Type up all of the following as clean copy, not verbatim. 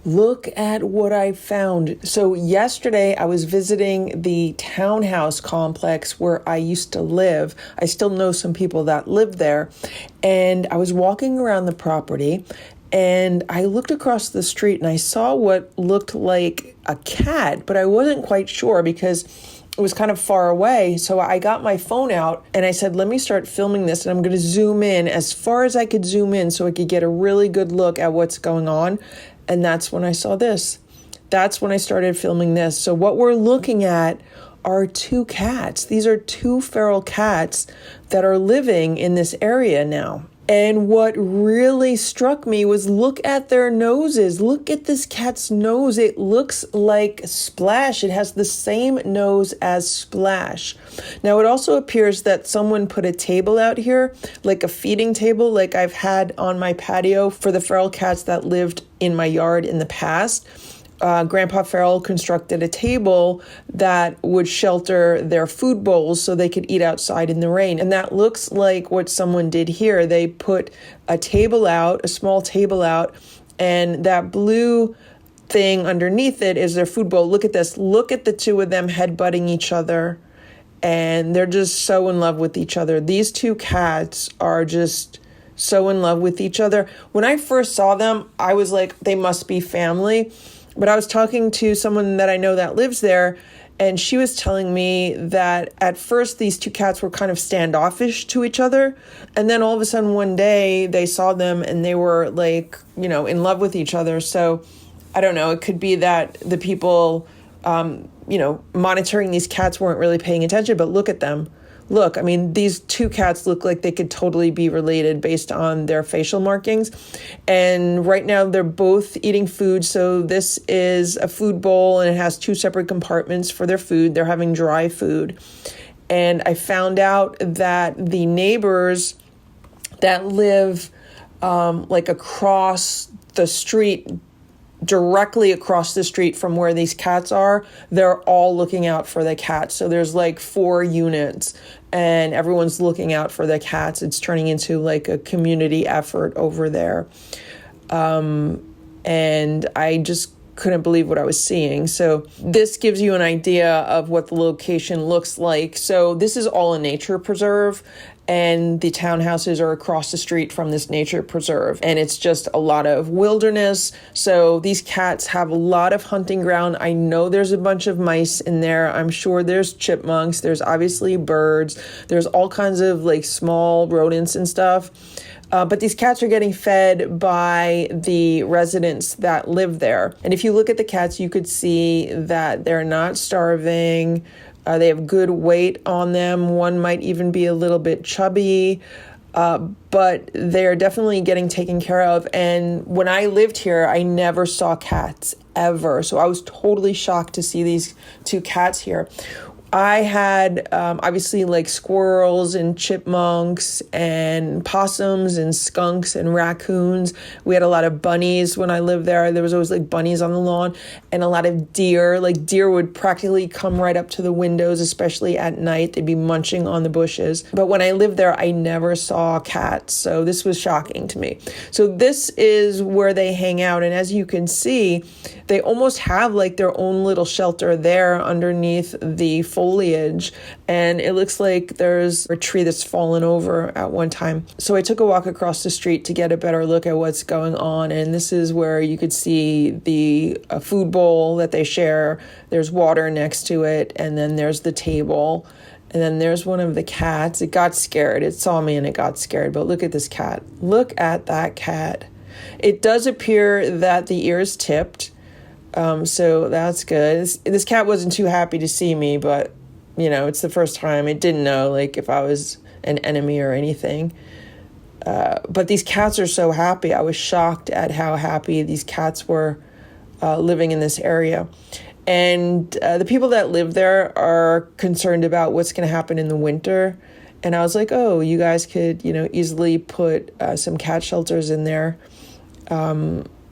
Look at what I found. So yesterday I was visiting the townhouse complex where I used to live. I still know some people that live there. And I was walking around the property and I looked across the street and I saw what looked like a cat, but I wasn't quite sure because it was kind of far away. So I got my phone out and I said, let me start filming this, and I'm going to zoom in as far as I could zoom in so I could get a really good look at what's going on. And that's when I saw this. That's when I started filming this. So what we're looking at are two cats. These are two feral cats that are living in this area now. And what really struck me was look at their noses. Look at this cat's nose. It looks like Splash. It has the same nose as Splash. Now, it also appears that someone put a table out here, like a feeding table, like I've had on my patio for the feral cats that lived in my yard in the past. Grandpa Feral constructed a table that would shelter their food bowls so they could eat outside in the rain. And that looks like what someone did here. They put a table out, a small table out, and that blue thing underneath it is their food bowl. Look at this. Look at the two of them headbutting each other. And they're just so in love with each other. These two cats are just so in love with each other. When I first saw them, I was like, they must be family. But I was talking to someone that I know that lives there, and she was telling me that at first these two cats were kind of standoffish to each other. And then all of a sudden one day they saw them and they were like, you know, in love with each other. So I don't know, it could be that the people, monitoring these cats weren't really paying attention, but look at them. Look, I mean, these two cats look like they could totally be related based on their facial markings. And right now they're both eating food. So this is a food bowl and it has two separate compartments for their food. They're having dry food. And I found out that the neighbors that live like across the street, directly across the street from where these cats are, they're all looking out for the cats. So there's like 4 units and everyone's looking out for the cats. It's turning into like a community effort over there. And I just couldn't believe what I was seeing. So this gives you an idea of what the location looks like. So this is all a nature preserve, and the townhouses are across the street from this nature preserve, and it's just a lot of wilderness. So these cats have a lot of hunting ground. I know there's a bunch of mice in there. I'm sure there's chipmunks. There's obviously birds. There's all kinds of like small rodents and stuff. But these cats are getting fed by the residents that live there. And if you look at the cats, you could see that they're not starving. They have good weight on them. One might even be a little bit chubby, but they're definitely getting taken care of. And when I lived here, I never saw cats ever. So I was totally shocked to see these two cats here. I had obviously like squirrels and chipmunks and possums and skunks and raccoons. We had a lot of bunnies when I lived there. There was always like bunnies on the lawn, and a lot of deer. Like deer would practically come right up to the windows, especially at night. They'd be munching on the bushes. But when I lived there, I never saw cats. So this was shocking to me. So this is where they hang out. And as you can see, they almost have like their own little shelter there underneath the foliage, and it looks like there's a tree that's fallen over at one time. So I took a walk across the street to get a better look at what's going on, and this is where you could see the food bowl that they share. There's water next to it, and then there's the table, and then there's one of the cats. It got scared. It saw me and it got scared, but look at this cat. Look at that cat. It does appear that the ear is tipped. So that's good. This cat wasn't too happy to see me, but, you know, it's the first time. It didn't know, like, if I was an enemy or anything. But these cats are so happy. I was shocked at how happy these cats were living in this area. And the people that live there are concerned about what's going to happen in the winter. And I was like, oh, you guys could, you know, easily put some cat shelters in there.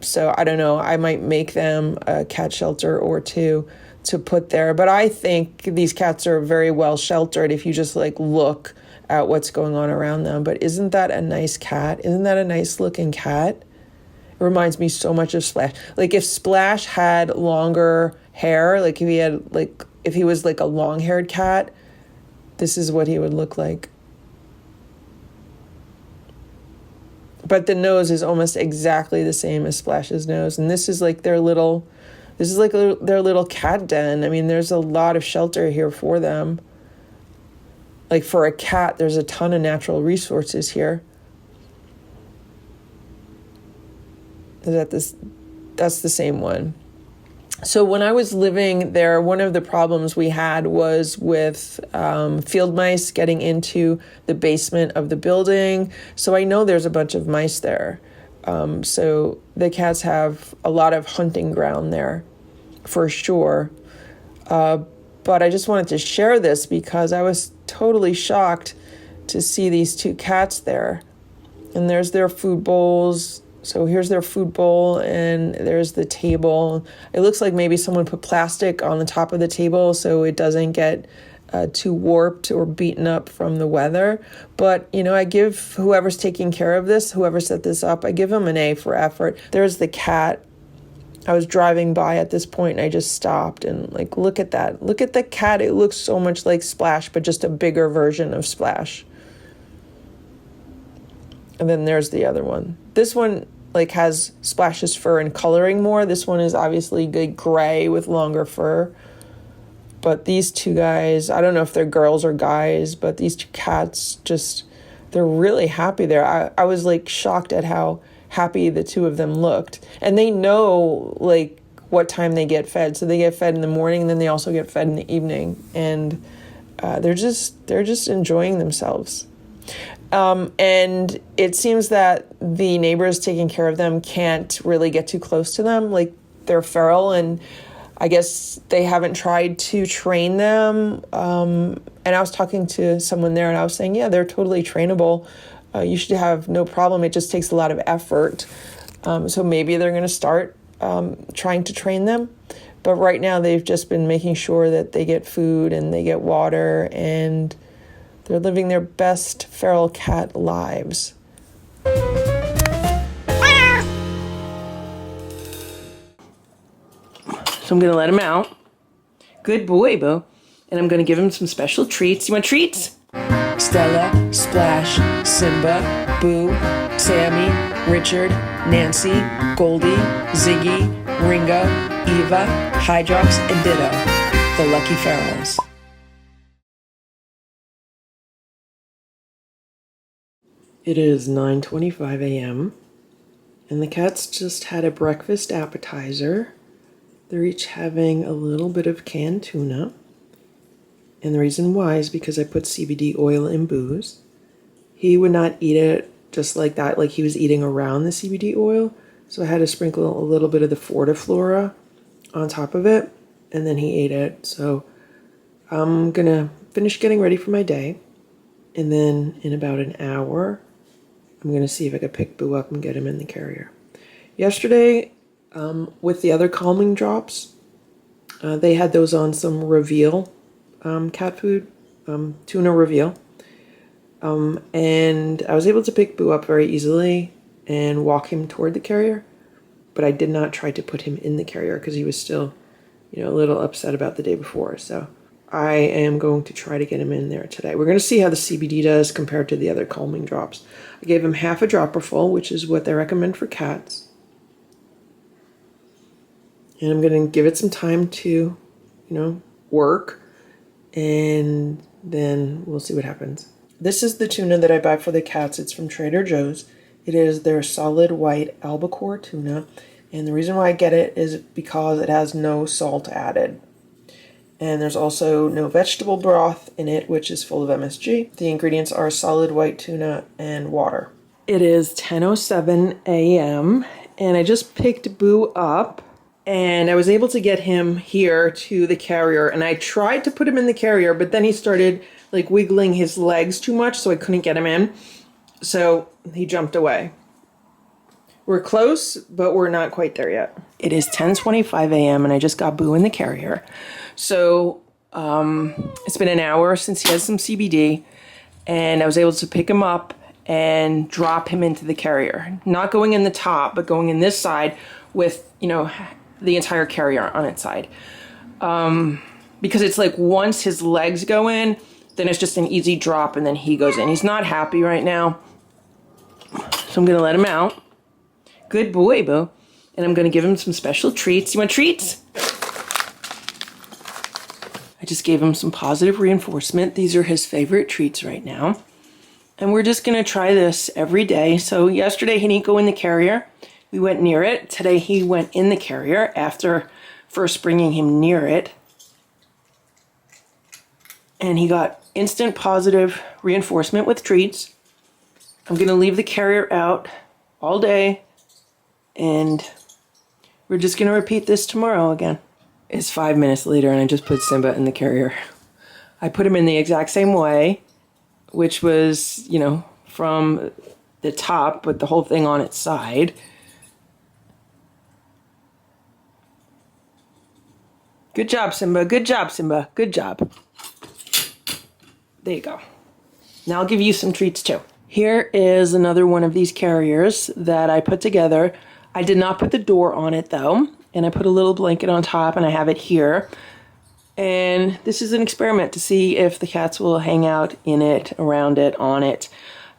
So I don't know, I might make them a cat shelter or two to put there. But I think these cats are very well sheltered if you just like look at what's going on around them. But isn't that a nice cat? Isn't that a nice looking cat? It reminds me so much of Splash. Like if Splash had longer hair, like if he had if he was like a long-haired cat, this is what he would look like. But the nose is almost exactly the same as Splash's nose. And this is like their little cat den. I mean, there's a lot of shelter here for them. Like for a cat, there's a ton of natural resources here. That's the same one. So when I was living there, one of the problems we had was with field mice getting into the basement of the building. So I know there's a bunch of mice there. So the cats have a lot of hunting ground there, for sure. But I just wanted to share this because I was totally shocked to see these two cats there. And there's their food bowls. So here's their food bowl, and there's the table. It looks like maybe someone put plastic on the top of the table so it doesn't get too warped or beaten up from the weather. But, you know, I give whoever's taking care of this, whoever set this up, I give them an A for effort. There's the cat. I was driving by at this point, and I just stopped and, like, look at that. Look at the cat. It looks so much like Splash, but just a bigger version of Splash. And then there's the other one. This one like has Splash's fur and coloring more. This one is obviously good gray with longer fur. But these two guys, I don't know if they're girls or guys, but these two cats just, they're really happy there. I was like shocked at how happy the two of them looked. And they know like what time they get fed. So they get fed in the morning, and then they also get fed in the evening. And they're just enjoying themselves. And it seems that the neighbors taking care of them can't really get too close to them. Like they're feral, and I guess they haven't tried to train them. And I was talking to someone there, and I was saying, yeah, they're totally trainable. You should have no problem. It just takes a lot of effort. So maybe they're going to start trying to train them. But right now they've just been making sure that they get food and they get water, and they're living their best feral cat lives. So I'm going to let him out. Good boy, Bo. And I'm going to give him some special treats. You want treats? Stella, Splash, Simba, Boo, Sammy, Richard, Nancy, Goldie, Ziggy, Ringo, Eva, Hydrox, and Ditto. The Lucky Ferals. It is 9:25 a.m. and the cats just had a breakfast appetizer. They're each having a little bit of canned tuna. And the reason why is because I put CBD oil in Boo's. He would not eat it just like that, like he was eating around the CBD oil. So I had to sprinkle a little bit of the Fortiflora on top of it, and then he ate it. So I'm gonna finish getting ready for my day. And then in about an hour, I'm going to see if I can pick Boo up and get him in the carrier. Yesterday, with the other calming drops, they had those on some Reveal cat food, tuna Reveal. And I was able to pick Boo up very easily and walk him toward the carrier. But I did not try to put him in the carrier because he was still, a little upset about the day before. So I am going to try to get him in there today. We're going to see how the CBD does compared to the other calming drops. I gave him half a dropper full, which is what they recommend for cats. And I'm going to give it some time to, work. And then we'll see what happens. This is the tuna that I buy for the cats. It's from Trader Joe's. It is their solid white albacore tuna. And the reason why I get it is because it has no salt added. And there's also no vegetable broth in it, which is full of MSG. The ingredients are solid white tuna and water. It is 10:07 a.m. and I just picked Boo up, and I was able to get him here to the carrier. And I tried to put him in the carrier, but then he started like wiggling his legs too much, so I couldn't get him in. So he jumped away. We're close, but we're not quite there yet. It is 10:25 a.m. and I just got Boo in the carrier. So it's been an hour since he has some CBD, and I was able to pick him up, and drop him into the carrier. Not going in the top, but going in this side with, you know, the entire carrier on its side. Because it's like once his legs go in, then it's just an easy drop and then he goes in. He's not happy right now. So I'm gonna let him out. Good boy, Boo. And I'm gonna give him some special treats. You want treats? I just gave him some positive reinforcement. These are his favorite treats right now. And we're just gonna try this every day. So yesterday he didn't go in the carrier. We went near it. Today he went in the carrier after first bringing him near it. And he got instant positive reinforcement with treats. I'm gonna leave the carrier out all day and we're just gonna repeat this tomorrow again. It's 5 minutes later and I just put Simba in the carrier. I put him in the exact same way, which was, you know, from the top with the whole thing on its side. Good job, Simba. Good job, Simba. Good job. There you go. Now I'll give you some treats too. Here is another one of these carriers that I put together. I did not put the door on it though, and I put a little blanket on top and I have it here. And this is an experiment to see if the cats will hang out in it, around it, on it.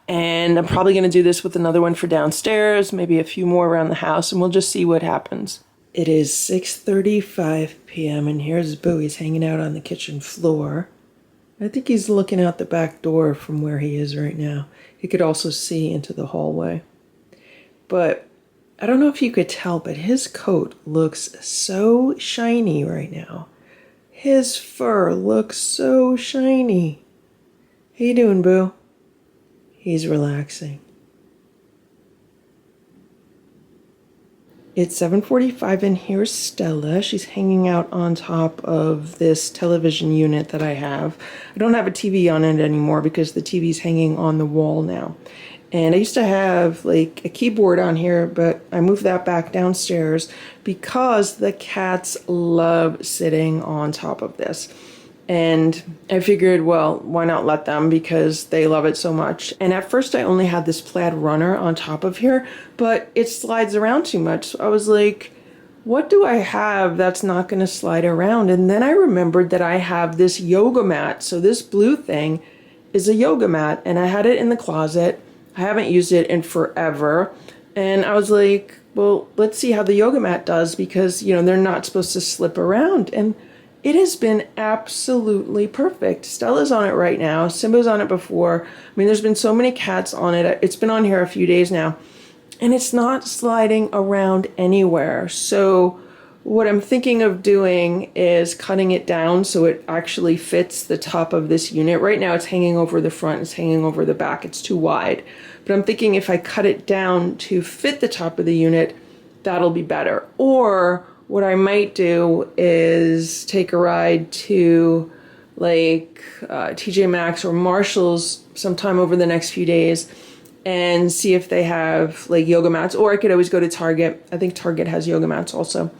And I'm probably gonna do this with another one for downstairs, maybe a few more around the house, and we'll just see what happens. It is 6:35 p.m. and here's Boo. He's hanging out on the kitchen floor. I think he's looking out the back door from where he is right now. He could also see into the hallway. But I don't know if you could tell, but his coat looks so shiny right now. His fur looks so shiny. How you doing, Boo? He's relaxing. It's 7:45 and here's Stella. She's hanging out on top of this television unit that I have. I don't have a TV on it anymore because the TV's hanging on the wall now. And I used to have like a keyboard on here, but I moved that back downstairs because the cats love sitting on top of this. And I figured, well, why not let them, because they love it so much. And at first I only had this plaid runner on top of here, but it slides around too much. So I was like, what do I have that's not going to slide around? And then I remembered that I have this yoga mat. So this blue thing is a yoga mat, and I had it in the closet. I haven't used it in forever. And I was like, well, let's see how the yoga mat does, because, you know, they're not supposed to slip around. And it has been absolutely perfect. Stella's on it right now. Simba's on it before. I mean, there's been so many cats on it. It's been on here a few days now. And it's not sliding around anywhere. So what I'm thinking of doing is cutting it down so it actually fits the top of this unit. Right now it's hanging over the front, it's hanging over the back, it's too wide. But I'm thinking if I cut it down to fit the top of the unit, that'll be better. Or what I might do is take a ride to like TJ Maxx or Marshall's sometime over the next few days and see if they have like yoga mats. Or I could always go to Target. I think Target has yoga mats also.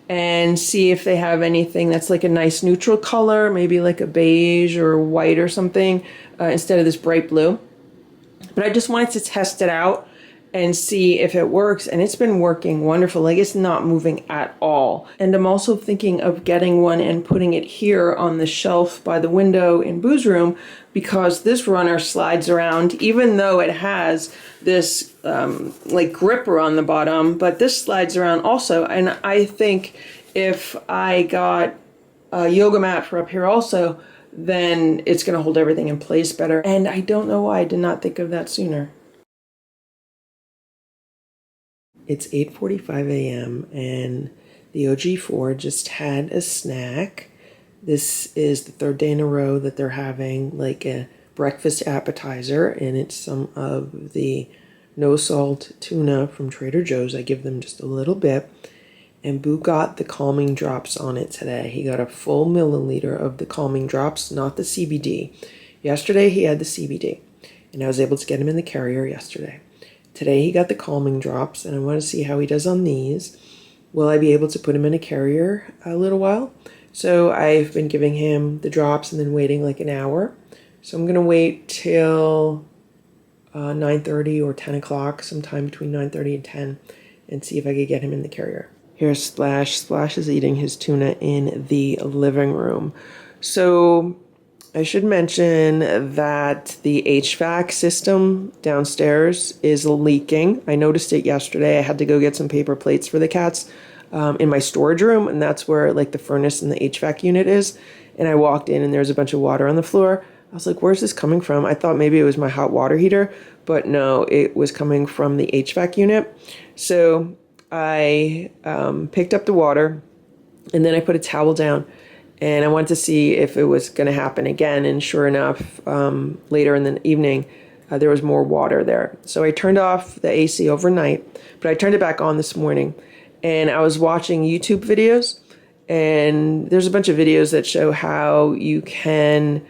And see if they have anything that's like a nice neutral color, maybe like a beige or white or something, instead of this bright blue. But I just wanted to test it out and see if it works, and it's been working wonderful. Like, it's not moving at all. And I'm also thinking of getting one and putting it here on the shelf by the window in Boo's room, because this runner slides around, even though it has this like gripper on the bottom, but this slides around also. And I think if I got a yoga mat for up here also, then it's going to hold everything in place better. And I don't know why I did not think of that sooner. It's 8:45 a.m. and the OG4 just had a snack. This is the third day in a row that they're having like a breakfast appetizer, and it's some of the no salt tuna from Trader Joe's. I give them just a little bit. And Boo got the calming drops on it today. He got a full milliliter of the calming drops, not the CBD. Yesterday he had the CBD, and I was able to get him in the carrier yesterday. Today he got the calming drops, and I want to see how he does on these. Will I be able to put him in a carrier a little while? So I've been giving him the drops and then waiting like an hour. So I'm going to wait till 9:30 or 10 o'clock, sometime between 9:30 and 10, and see if I could get him in the carrier. Here's Splash. Splash is eating his tuna in the living room. So I should mention that the HVAC system downstairs is leaking. I noticed it yesterday. I had to go get some paper plates for the cats in my storage room, and that's where like the furnace and the HVAC unit is. And I walked in and there's a bunch of water on the floor. I was like, where's this coming from? I thought maybe it was my hot water heater, but no, it was coming from the HVAC unit. So I picked up the water and then I put a towel down. And I wanted to see if it was going to happen again. And sure enough, later in the evening, there was more water there. So I turned off the AC overnight, but I turned it back on this morning. And I was watching YouTube videos. And there's a bunch of videos that show how you can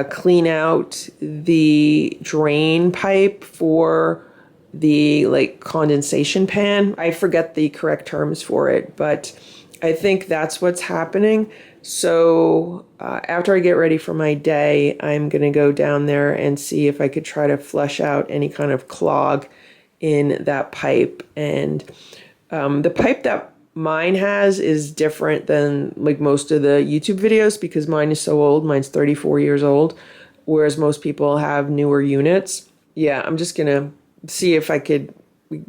clean out the drain pipe for the like condensation pan. I forget the correct terms for it, but I think that's what's happening. So after I get ready for my day, I'm going to go down there and see if I could try to flush out any kind of clog in that pipe. And the pipe that mine has is different than like most of the YouTube videos because mine is so old. Mine's 34 years old, whereas most people have newer units. Yeah, I'm just going to see if I could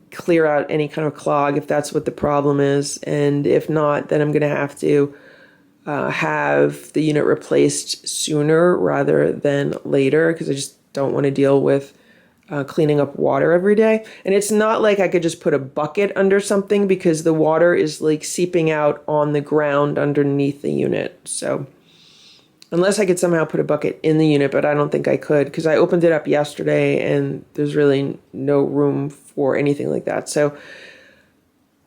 clear out any kind of clog if that's what the problem is. And if not, then I'm going to have to have the unit replaced sooner rather than later because I just don't want to deal with cleaning up water every day. And it's not like I could just put a bucket under something because the water is like seeping out on the ground underneath the unit. So unless I could somehow put a bucket in the unit, but I don't think I could because I opened it up yesterday and there's really no room for anything like that. So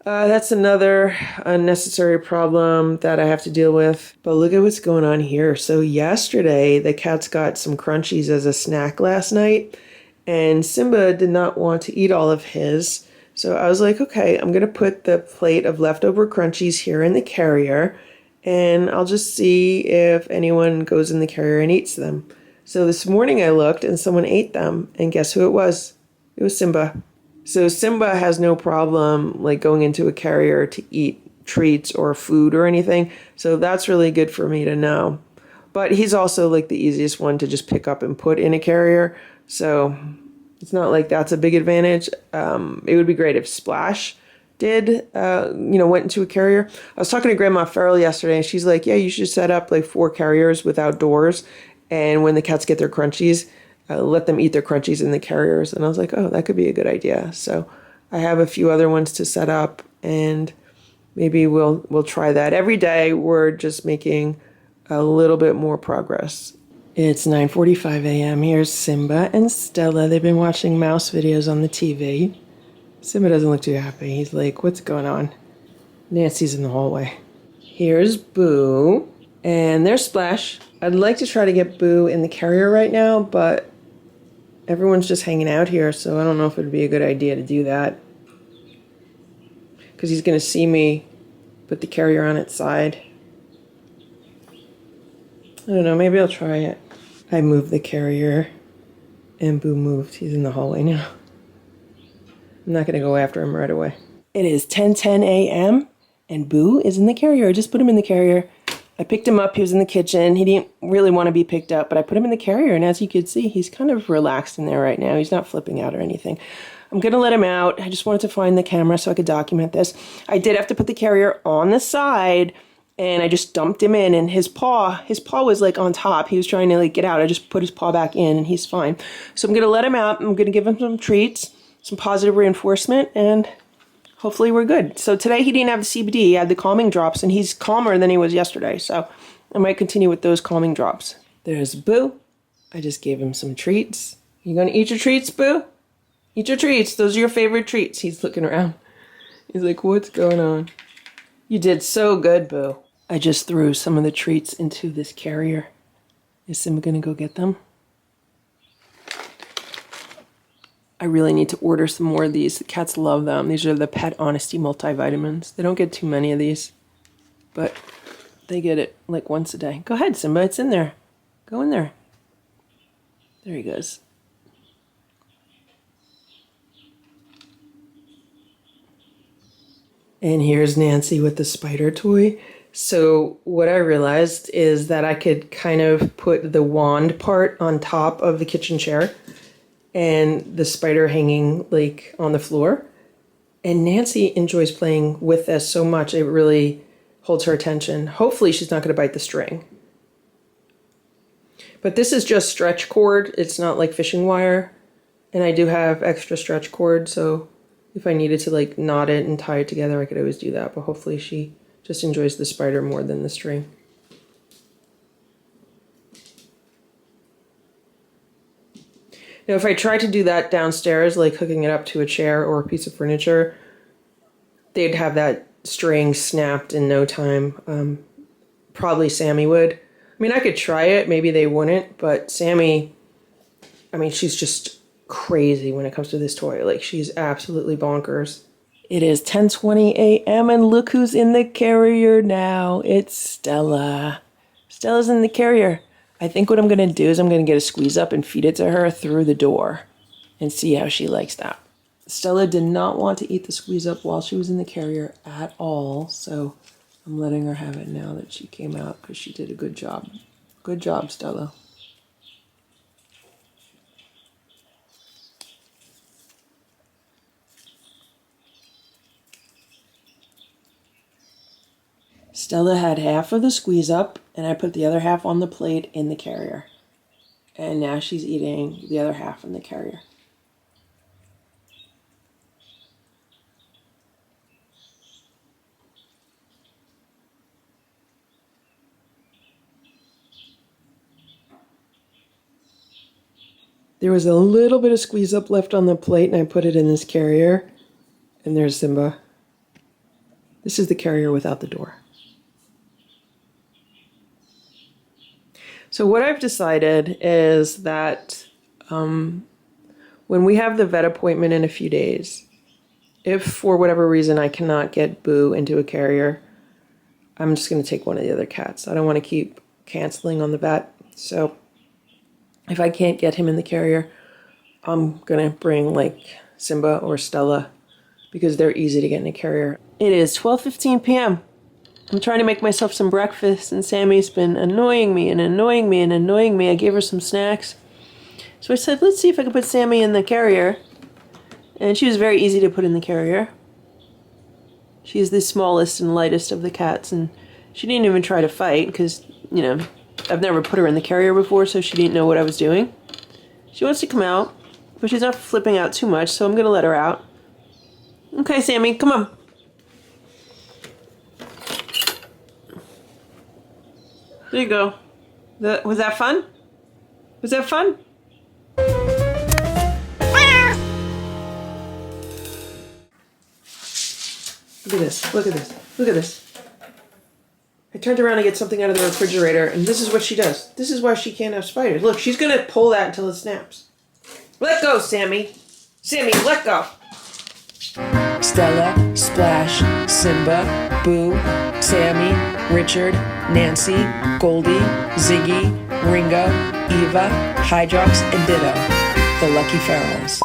that's another unnecessary problem that I have to deal with. But look at what's going on here. So yesterday, the cats got some crunchies as a snack last night, and Simba did not want to eat all of his. So I was like, okay, I'm going to put the plate of leftover crunchies here in the carrier, and I'll just see if anyone goes in the carrier and eats them. So this morning I looked, and someone ate them, and guess who it was? It was Simba. So Simba has no problem like going into a carrier to eat treats or food or anything. So that's really good for me to know. But he's also like the easiest one to just pick up and put in a carrier. So it's not like that's a big advantage. It would be great if Splash did, went into a carrier. I was talking to Grandma Farrell yesterday and she's like, yeah, you should set up like 4 carriers without doors. And when the cats get their crunchies, let them eat their crunchies in the carriers. And I was like, oh, that could be a good idea. So I have a few other ones to set up and maybe we'll try that. Every day we're just making a little bit more progress. It's 9:45 a.m. Here's Simba and Stella. They've been watching mouse videos on the TV. Simba doesn't look too happy. He's like, what's going on? Nancy's in the hallway. Here's Boo. And there's Splash. I'd like to try to get Boo in the carrier right now, but everyone's just hanging out here, so I don't know if it would be a good idea to do that. Because he's going to see me put the carrier on its side. I don't know, maybe I'll try it. I moved the carrier, and Boo moved. He's in the hallway now. I'm not going to go after him right away. It is 10:10 a.m., and Boo is in the carrier. I just put him in the carrier. I picked him up. He was in the kitchen. He didn't really want to be picked up, but I put him in the carrier, and as you can see, he's kind of relaxed in there right now. He's not flipping out or anything. I'm going to let him out. I just wanted to find the camera so I could document this. I did have to put the carrier on the side, and I just dumped him in, and his paw was like on top. He was trying to like get out. I just put his paw back in, and he's fine. So I'm going to let him out. I'm going to give him some treats, some positive reinforcement, and hopefully we're good. So today he didn't have the CBD. He had the calming drops, and he's calmer than he was yesterday. So I might continue with those calming drops. There's Boo. I just gave him some treats. You gonna eat your treats, Boo? Eat your treats. Those are your favorite treats. He's looking around. He's like, what's going on? You did so good, Boo. I just threw some of the treats into this carrier. Is Simba gonna go get them? I really need to order some more of these. The cats love them. These are the Pet Honesty multivitamins. They don't get too many of these, but they get it like once a day. Go ahead, Simba. It's in there. Go in there. There he goes. And here's Nancy with the spider toy. So what I realized is that I could kind of put the wand part on top of the kitchen chair and the spider hanging like on the floor. And Nancy enjoys playing with this so much, it really holds her attention. Hopefully she's not going to bite the string. But this is just stretch cord. It's not like fishing wire. And I do have extra stretch cord, so if I needed to like knot it and tie it together, I could always do that. But hopefully she just enjoys the spider more than the string. Now, if I tried to do that downstairs, like hooking it up to a chair or a piece of furniture, they'd have that string snapped in no time. Probably Sammy would. I mean, I could try it. Maybe they wouldn't. But Sammy, I mean, she's just crazy when it comes to this toy. Like, she's absolutely bonkers. It is 10:20 a.m. and look who's in the carrier now. It's Stella. Stella's in the carrier. I think what I'm going to do is I'm going to get a squeeze up and feed it to her through the door and see how she likes that. Stella did not want to eat the squeeze up while she was in the carrier at all, so I'm letting her have it now that she came out because she did a good job. Good job, Stella. Stella had half of the squeeze up, and I put the other half on the plate in the carrier. And now she's eating the other half in the carrier. There was a little bit of squeeze up left on the plate, and I put it in this carrier. And there's Simba. This is the carrier without the door. So what I've decided is that when we have the vet appointment in a few days, if for whatever reason I cannot get Boo into a carrier, I'm just going to take one of the other cats. I don't want to keep canceling on the vet. So if I can't get him in the carrier, I'm going to bring like Simba or Stella because they're easy to get in a carrier. It is 12:15 p.m. I'm trying to make myself some breakfast, and Sammy's been annoying me and annoying me and annoying me. I gave her some snacks. So I said, let's see if I can put Sammy in the carrier. And she was very easy to put in the carrier. She's the smallest and lightest of the cats, and she didn't even try to fight because, you know, I've never put her in the carrier before, so she didn't know what I was doing. She wants to come out, but she's not flipping out too much, so I'm going to let her out. Okay, Sammy, come on. There you go. Was that fun? Was that fun? Look at this. Look at this. Look at this. I turned around to get something out of the refrigerator, and this is what she does. This is why she can't have spiders. Look, she's going to pull that until it snaps. Let go, Sammy. Sammy, let go. Stella, Splash, Simba, Boo, Sammy, Richard, Nancy, Goldie, Ziggy, Ringo, Eva, Hydrox, and Ditto, the Lucky Ferals.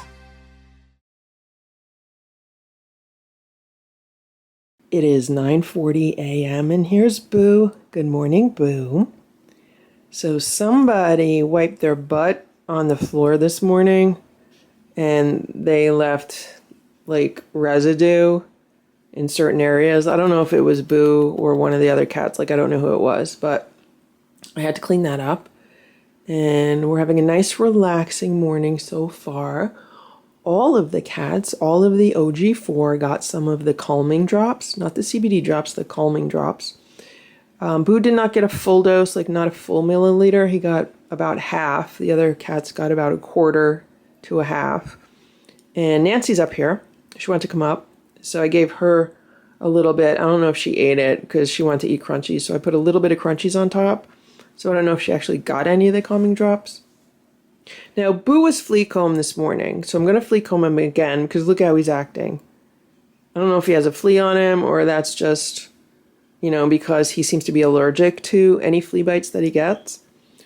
It is 9:40 a.m. and here's Boo. Good morning, Boo. So somebody wiped their butt on the floor this morning and they left like residue in certain areas. I don't know if it was Boo or one of the other cats. Like, I don't know who it was, but I had to clean that up. And we're having a nice relaxing morning so far. All of the cats, all of the OG4 got some of the calming drops, not the CBD drops, the calming drops. Boo did not get a full dose, like not a full milliliter. He got about half. The other cats got about a quarter to a half. And Nancy's up here. She wanted to come up. So I gave her a little bit. I don't know if she ate it because she wanted to eat crunchies. So I put a little bit of crunchies on top. So I don't know if she actually got any of the calming drops. Now, Boo was flea comb this morning. So I'm going to flea comb him again because look how he's acting. I don't know if he has a flea on him or that's just, you know, because he seems to be allergic to any flea bites that he gets.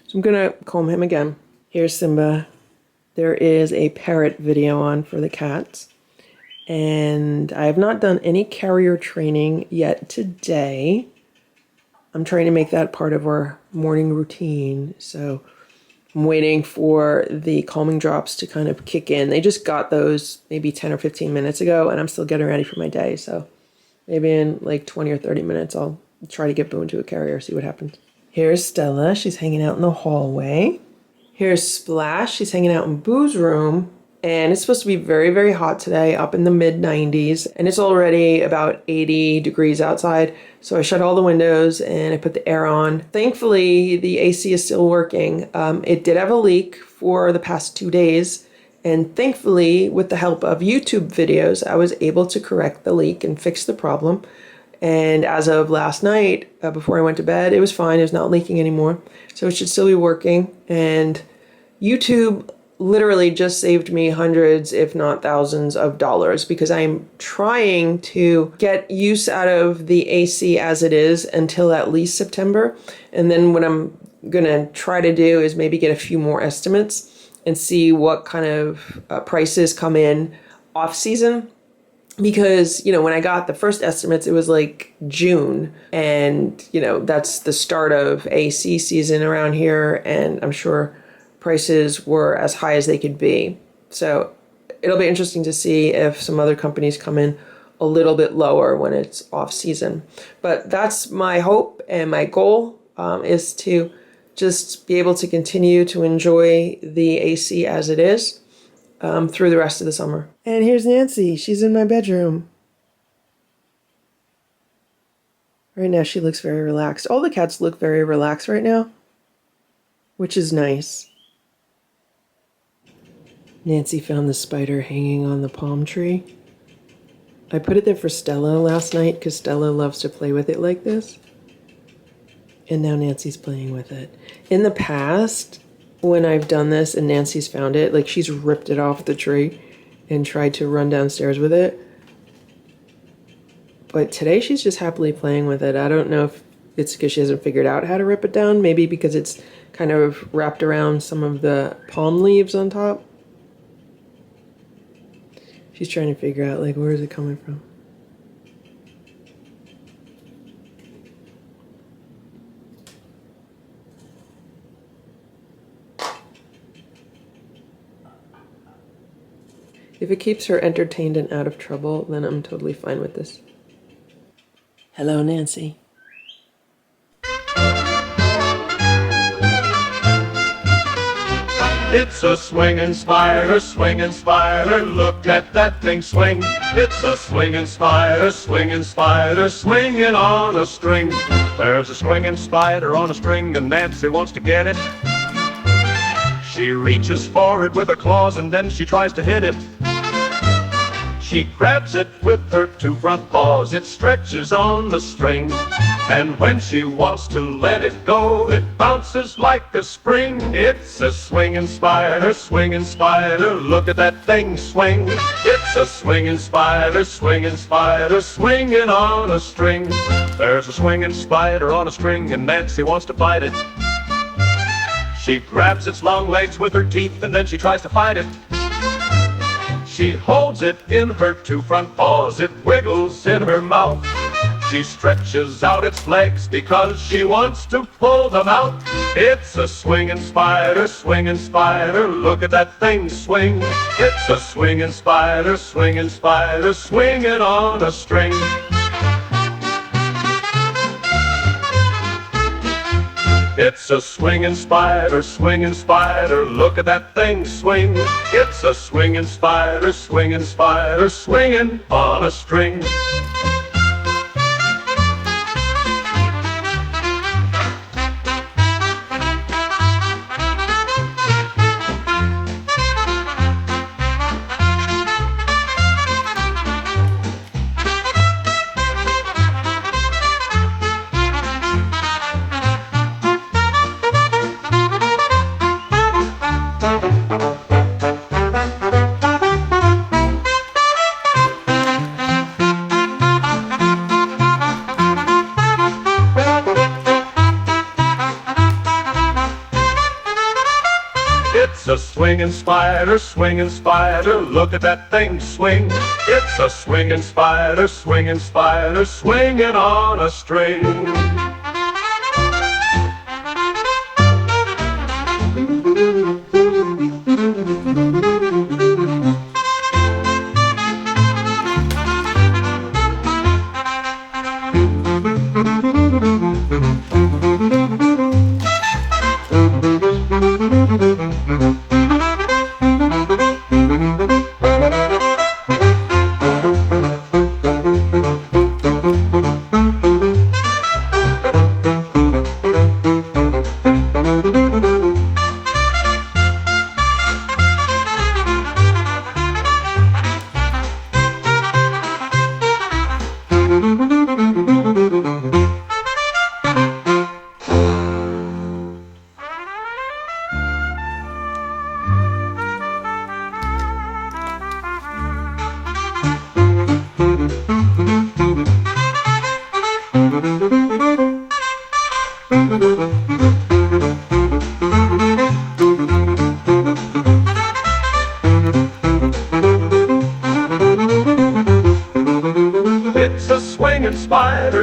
So I'm going to comb him again. Here's Simba. There is a parrot video on for the cats. And I have not done any carrier training yet today. I'm trying to make that part of our morning routine. So I'm waiting for the calming drops to kind of kick in. They just got those maybe 10 or 15 minutes ago, and I'm still getting ready for my day. So maybe in like 20 or 30 minutes, I'll try to get Boo into a carrier, see what happens. Here's Stella. She's hanging out in the hallway. Here's Splash. She's hanging out in Boo's room. And it's supposed to be very, very hot today, up in the mid 90s. And it's already about 80 degrees outside. So I shut all the windows and I put the air on. Thankfully, the AC is still working. It did have a leak for the past 2 days. And thankfully, with the help of YouTube videos, I was able to correct the leak and fix the problem. And as of last night, before I went to bed, it was fine. It was not leaking anymore. So it should still be working. And YouTube literally just saved me hundreds, if not thousands of dollars, because I'm trying to get use out of the AC as it is until at least September. And then what I'm going to try to do is maybe get a few more estimates and see what kind of prices come in off season. Because, you know, when I got the first estimates, it was like June. And, you know, that's the start of AC season around here. And I'm sure prices were as high as they could be. So it'll be interesting to see if some other companies come in a little bit lower when it's off season. But that's my hope and my goal is to just be able to continue to enjoy the AC as it is through the rest of the summer. And here's Nancy. She's in my bedroom. Right now she looks very relaxed. All the cats look very relaxed right now, which is nice. Nancy found the spider hanging on the palm tree. I put it there for Stella last night because Stella loves to play with it like this. And now Nancy's playing with it. In the past, when I've done this and Nancy's found it, like she's ripped it off the tree and tried to run downstairs with it. But today she's just happily playing with it. I don't know if it's because she hasn't figured out how to rip it down. Maybe because it's kind of wrapped around some of the palm leaves on top. She's trying to figure out, like, where is it coming from? If it keeps her entertained and out of trouble, then I'm totally fine with this. Hello, Nancy. It's a swinging spider, look at that thing swing. It's a swinging spider, swinging on a string. There's a swinging spider on a string and Nancy wants to get it. She reaches for it with her claws and then she tries to hit it. She grabs it with her two front paws, it stretches on the string. And when she wants to let it go, it bounces like a spring. It's a swinging spider, look at that thing swing. It's a swinging spider, swinging on a string. There's a swinging spider on a string and Nancy wants to fight it. She grabs its long legs with her teeth and then she tries to fight it. She holds it in her two front paws, it wiggles in her mouth. She stretches out its legs because she wants to pull them out. It's a swinging spider, look at that thing swing. It's a swinging spider, swinging on a string. It's a swinging spider, look at that thing swing. It's a swinging spider, swinging on a string. swinging spider, look at that thing swing. It's a swinging spider, swinging on a string.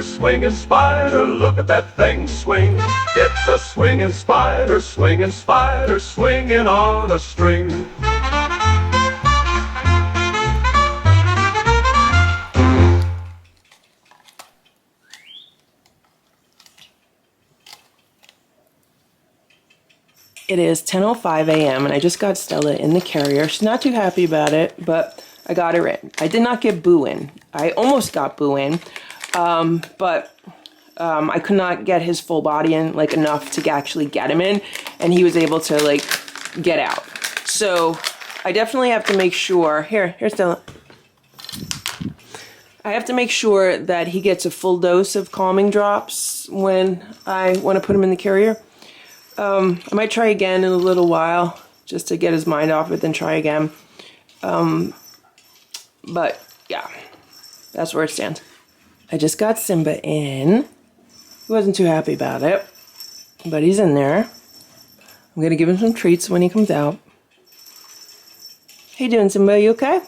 Swinging spider, look at that thing swing. It's a swinging spider, swinging on a string. It is 10:05 a.m. and I just got Stella in the carrier. She's not too happy about it, but I got her in. I did not get Boo in. I almost got Boo in, but I could not get his full body in, like enough to actually get him in, and he was able to like get out. So I definitely have to make sure, here's Stella. I have to make sure that he gets a full dose of calming drops when I want to put him in the carrier. I might try again in a little while just to get his mind off it, then try again. But yeah, that's where it stands. I just got Simba in. He wasn't too happy about it, but he's in there. I'm gonna give him some treats when he comes out. How you doing, Simba? You okay?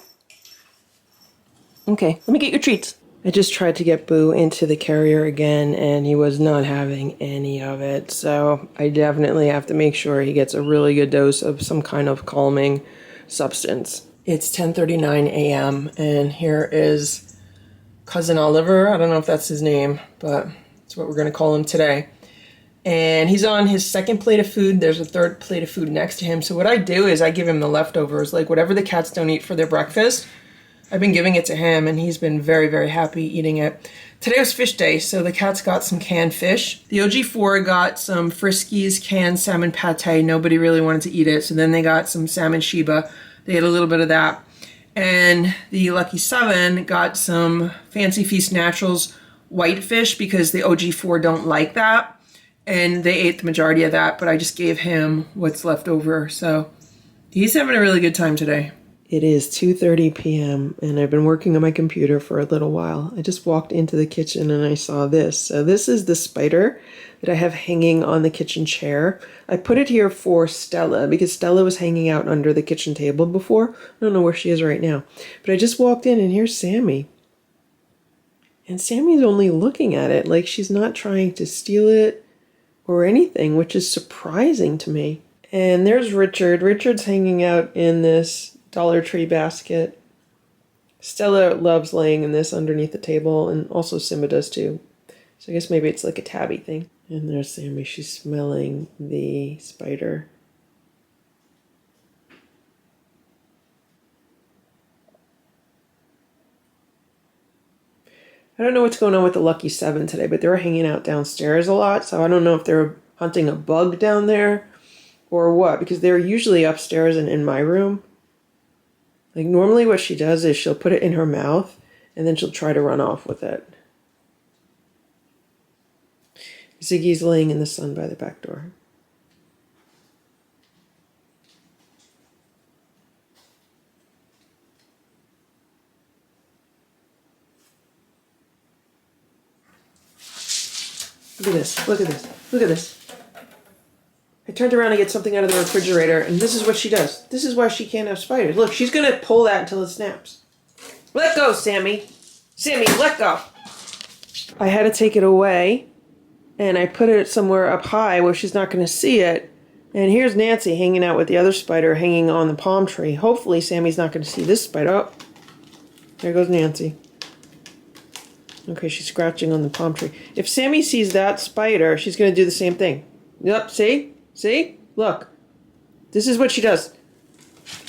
Okay, let me get your treats. I just tried to get Boo into the carrier again, and he was not having any of it. So I definitely have to make sure he gets a really good dose of some kind of calming substance. It's 10:39 a.m. and here is Cousin Oliver. I don't know if that's his name, but that's what we're going to call him today. And he's on his second plate of food. There's a third plate of food next to him. So what I do is I give him the leftovers, like whatever the cats don't eat for their breakfast. I've been giving it to him, and he's been very, very happy eating it. Today was fish day, so the cats got some canned fish. The OG4 got some Friskies canned salmon pate. Nobody really wanted to eat it, so then they got some salmon Sheba. They ate a little bit of that. And the Lucky 7 got some Fancy Feast Naturals whitefish because the OG4 don't like that. And they ate the majority of that, but I just gave him what's left over. So he's having a really good time today. It is 2:30 p.m. and I've been working on my computer for a little while. I just walked into the kitchen and I saw this. So this is the spider that I have hanging on the kitchen chair. I put it here for Stella because Stella was hanging out under the kitchen table before. I don't know where she is right now. But I just walked in and here's Sammy. And Sammy's only looking at it like she's not trying to steal it or anything, which is surprising to me. And there's Richard. Richard's hanging out in this Dollar Tree basket. Stella loves laying in this underneath the table, and also Simba does too. So I guess maybe it's like a tabby thing. And there's Sammy. She's smelling the spider. I don't know what's going on with the Lucky 7 today, but they were hanging out downstairs a lot, so I don't know if they're hunting a bug down there or what, because they're usually upstairs and in my room. Like normally what she does is she'll put it in her mouth and then she'll try to run off with it. Ziggy's laying in the sun by the back door. Look at this, look at this, look at this. I turned around to get something out of the refrigerator, and this is what she does. This is why she can't have spiders. Look, she's going to pull that until it snaps. Let go, Sammy. Sammy, let go. I had to take it away, and I put it somewhere up high where she's not going to see it. And here's Nancy hanging out with the other spider hanging on the palm tree. Hopefully Sammy's not going to see this spider. Oh, there goes Nancy. Okay, she's scratching on the palm tree. If Sammy sees that spider, she's going to do the same thing. Yep, see? See? Look. This is what she does.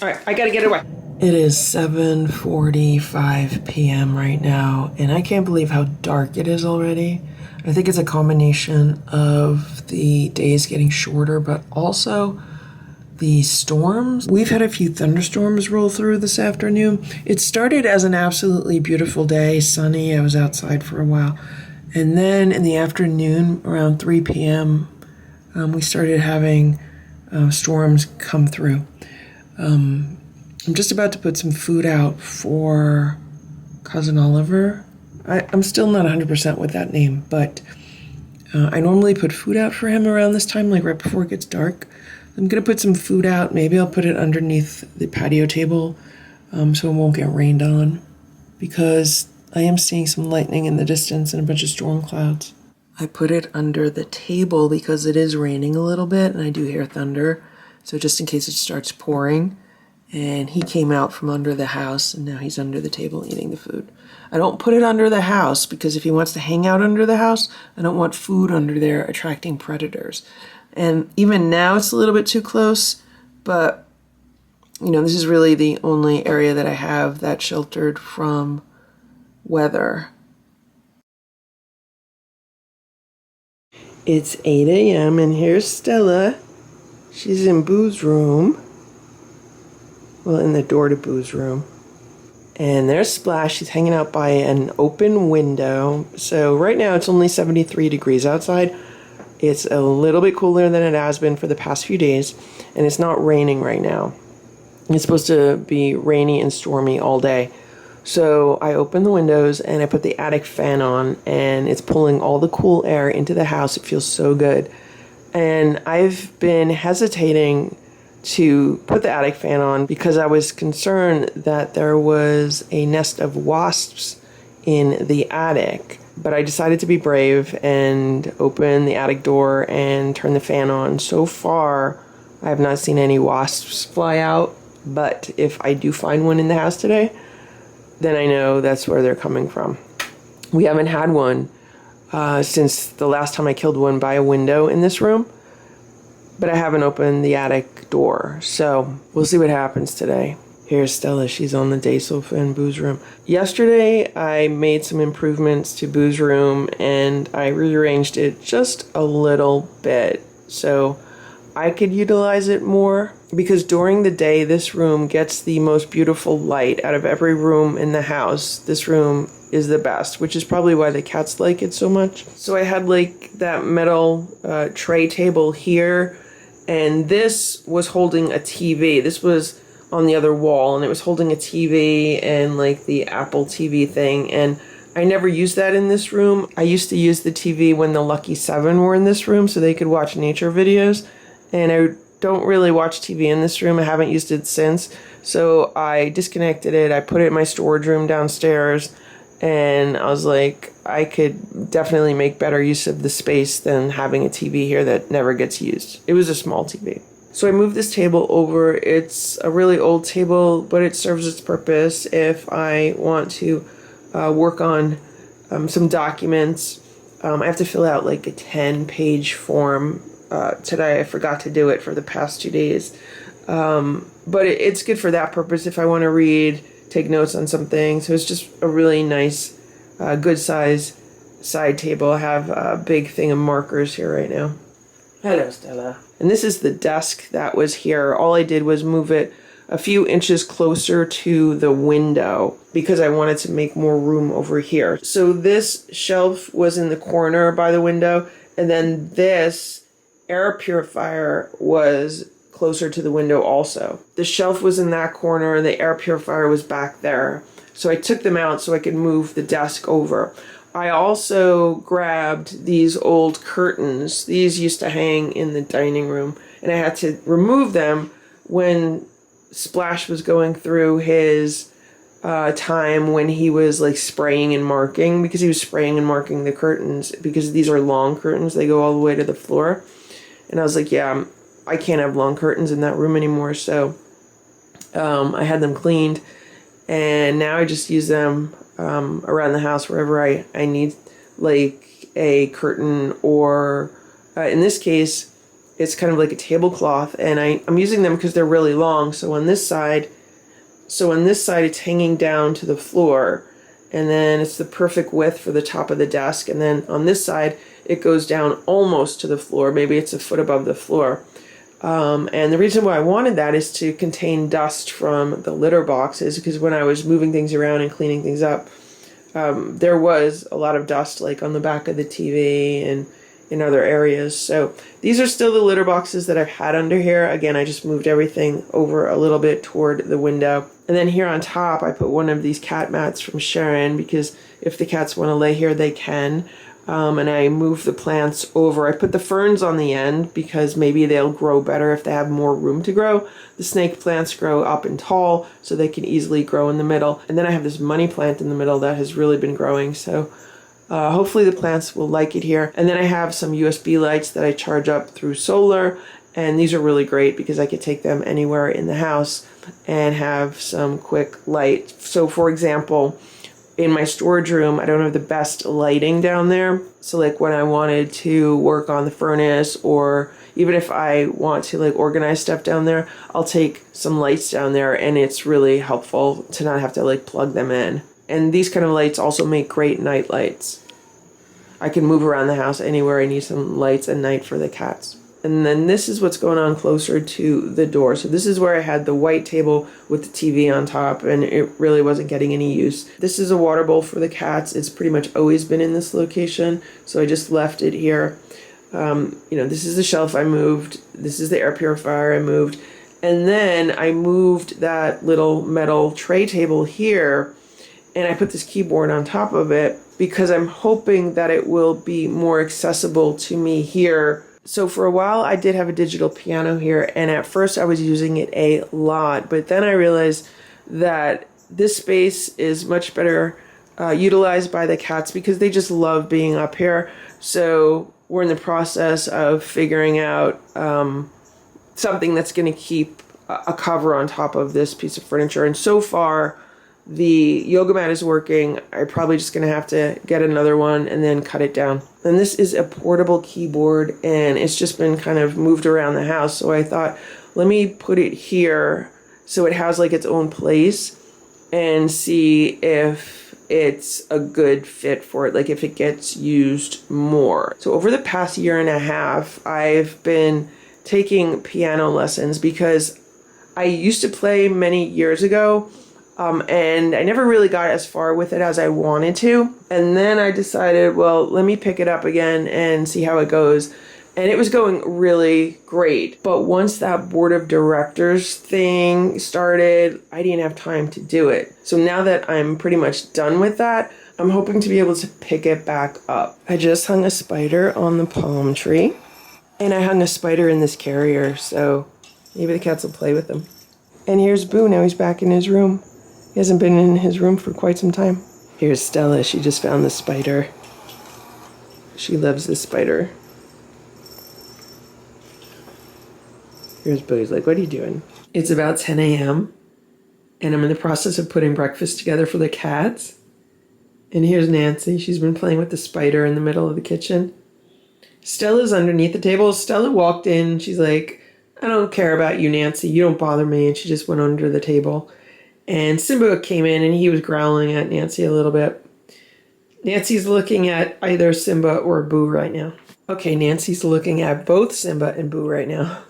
All right, I got to get it away. It is 7:45 p.m. right now, and I can't believe how dark it is already. I think it's a combination of the days getting shorter, but also the storms. We've had a few thunderstorms roll through this afternoon. It started as an absolutely beautiful day, sunny. I was outside for a while. And then in the afternoon, around 3 p.m., we started having storms come through. I'm just about to put some food out for Cousin Oliver. I'm still not 100% with that name, but I normally put food out for him around this time, like right before it gets dark. I'm going to put some food out. Maybe I'll put it underneath the patio table so it won't get rained on, because I am seeing some lightning in the distance and a bunch of storm clouds. I put it under the table because it is raining a little bit and I do hear thunder, so just in case it starts pouring. And he came out from under the house, and now he's under the table eating the food. I don't put it under the house because if he wants to hang out under the house, I don't want food under there attracting predators. And even now it's a little bit too close, but you know, this is really the only area that I have that's sheltered from weather. It's 8 a.m. and here's Stella. She's in Boo's room. Well, in the door to Boo's room. And there's Splash. She's hanging out by an open window. So right now it's only 73 degrees outside. It's a little bit cooler than it has been for the past few days. And it's not raining right now. It's supposed to be rainy and stormy all day. So I opened the windows and I put the attic fan on, and it's pulling all the cool air into the house. It feels so good. And I've been hesitating to put the attic fan on because I was concerned that there was a nest of wasps in the attic. But I decided to be brave and open the attic door and turn the fan on. So far, I have not seen any wasps fly out. But if I do find one in the house today, then I know that's where they're coming from. We haven't had one since the last time I killed one by a window in this room. But I haven't opened the attic door, so we'll see what happens today. Here's Stella. She's on the day sofa in Boo's room. Yesterday, I made some improvements to Boo's room, and I rearranged it just a little bit so I could utilize it more, because during the day, this room gets the most beautiful light out of every room in the house. This room is the best, which is probably why the cats like it so much. So I had like that metal tray table here, and this was holding a TV. This was on the other wall, and it was holding a TV and like the Apple TV thing. And I never used that in this room. I used to use the TV when the Lucky 7 were in this room so they could watch nature videos. And I don't really watch TV in this room. I haven't used it since. So I disconnected it. I put it in my storage room downstairs. And I was like, I could definitely make better use of the space than having a TV here that never gets used. It was a small TV. So I moved this table over. It's a really old table, but it serves its purpose if I want to work on some documents. I have to fill out like a 10-page form. Today I forgot to do it for the past 2 days. But it's good for that purpose if I want to read, take notes on something. So it's just a really nice, good size side table. I have a big thing of markers here right now. Hello, Stella. And this is the desk that was here. All I did was move it a few inches closer to the window because I wanted to make more room over here. So this shelf was in the corner by the window, and then this air purifier was closer to the window also. The shelf was in that corner, and the air purifier was back there. So I took them out so I could move the desk over. I also grabbed these old curtains. These used to hang in the dining room, and I had to remove them when Splash was going through his time when he was like spraying and marking, because he was spraying and marking the curtains, because these are long curtains. They go all the way to the floor. And I was like, yeah, I can't have long curtains in that room anymore. So I had them cleaned, and now I just use them around the house wherever I need like a curtain, or in this case, it's kind of like a tablecloth, and I'm using them because they're really long. So on this side, it's hanging down to the floor, and then it's the perfect width for the top of the desk. And then on this side, it goes down almost to the floor. Maybe it's a foot above the floor. And the reason why I wanted that is to contain dust from the litter boxes, because when I was moving things around and cleaning things up, there was a lot of dust like on the back of the TV and in other areas. So these are still the litter boxes that I've had under here. Again, I just moved everything over a little bit toward the window. And then here on top, I put one of these cat mats from Sharon, because if the cats want to lay here, they can. And I moved the plants over. I put the ferns on the end because maybe they'll grow better if they have more room to grow. The snake plants grow up and tall, so they can easily grow in the middle. And then I have this money plant in the middle that has really been growing. So hopefully the plants will like it here. And then I have some USB lights that I charge up through solar. And these are really great because I could take them anywhere in the house and have some quick light. So for example, in my storage room, I don't have the best lighting down there. So like when I wanted to work on the furnace, or even if I want to like organize stuff down there, I'll take some lights down there, and it's really helpful to not have to like plug them in. And these kind of lights also make great night lights. I can move around the house anywhere I need some lights at night for the cats. And then this is what's going on closer to the door. So this is where I had the white table with the TV on top, and it really wasn't getting any use. This is a water bowl for the cats. It's pretty much always been in this location, so I just left it here. This is the shelf I moved. This is the air purifier I moved. And then I moved that little metal tray table here, and I put this keyboard on top of it because I'm hoping that it will be more accessible to me here. So for a while, I did have a digital piano here, and at first I was using it a lot, but then I realized that this space is much better utilized by the cats because they just love being up here. So we're in the process of figuring out something that's going to keep a cover on top of this piece of furniture. And so far, the yoga mat is working. I'm probably just going to have to get another one and then cut it down. And this is a portable keyboard, and it's just been kind of moved around the house. So I thought, let me put it here so it has like its own place and see if it's a good fit for it, like if it gets used more. So over the past year and a half, I've been taking piano lessons because I used to play many years ago. And I never really got as far with it as I wanted to. And then I decided, well, let me pick it up again and see how it goes. And it was going really great. But once that board of directors thing started, I didn't have time to do it. So now that I'm pretty much done with that, I'm hoping to be able to pick it back up. I just hung a spider on the palm tree. And I hung a spider in this carrier, so maybe the cats will play with them. And here's Boo, now he's back in his room. He hasn't been in his room for quite some time. Here's Stella. She just found the spider. She loves this spider. Here's Boo. He's like, what are you doing? It's about 10 a.m. and I'm in the process of putting breakfast together for the cats. And here's Nancy. She's been playing with the spider in the middle of the kitchen. Stella's underneath the table. Stella walked in. She's like, I don't care about you, Nancy. You don't bother me. And she just went under the table. And Simba came in, and he was growling at Nancy a little bit. Nancy's looking at either Simba or Boo right now. Okay, Nancy's looking at both Simba and Boo right now.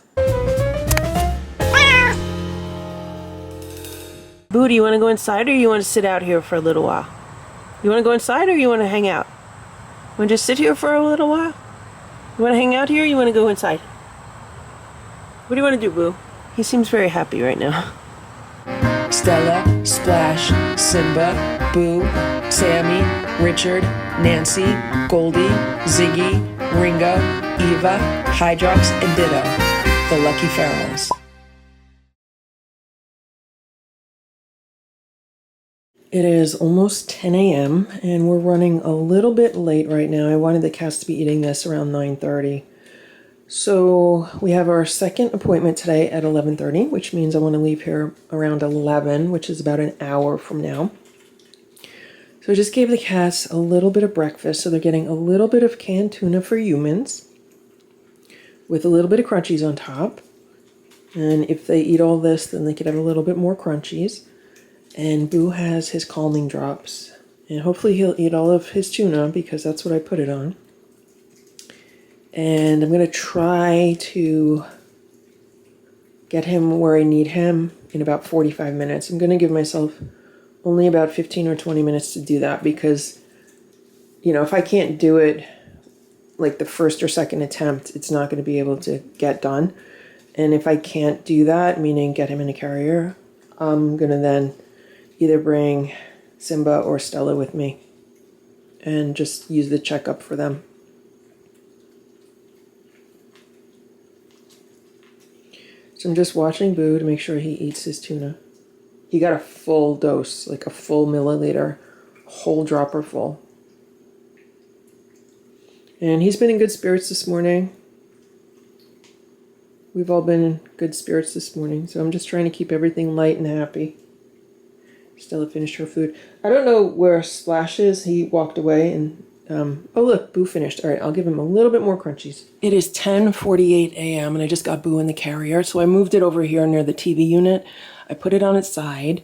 Boo, do you want to go inside, or you want to sit out here for a little while? You want to go inside, or you want to hang out? You want to just sit here for a little while? You want to hang out here, or you want to go inside? What do you want to do, Boo? He seems very happy right now. Stella, Splash, Simba, Boo, Sammy, Richard, Nancy, Goldie, Ziggy, Ringo, Eva, Hydrox, and Ditto, the Lucky Ferals. It is almost 10 a.m. and we're running a little bit late right now. I wanted the cats to be eating this around 9:30. So we have our second appointment today at 11:30, which means I want to leave here around 11, which is about an hour from now. So I just gave the cats a little bit of breakfast. So they're getting a little bit of canned tuna for humans with a little bit of crunchies on top. And if they eat all this, then they could have a little bit more crunchies. And Boo has his calming drops. And hopefully he'll eat all of his tuna because that's what I put it on. And I'm going to try to get him where I need him in about 45 minutes. I'm going to give myself only about 15 or 20 minutes to do that because, you know, if I can't do it like the first or second attempt, it's not going to be able to get done. And if I can't do that, meaning get him in a carrier, I'm going to then either bring Simba or Stella with me and just use the checkup for them. So I'm just watching Boo to make sure he eats his tuna. He got a full dose, like a full milliliter, whole dropper full. And he's been in good spirits this morning. We've all been in good spirits this morning, so I'm just trying to keep everything light and happy. Stella finished her food. I don't know where Splash is. He walked away and, oh look, Boo finished. All right, I'll give him a little bit more crunchies. It is 10:48 a.m. and I just got Boo in the carrier, so I moved it over here near the TV unit. I put it on its side,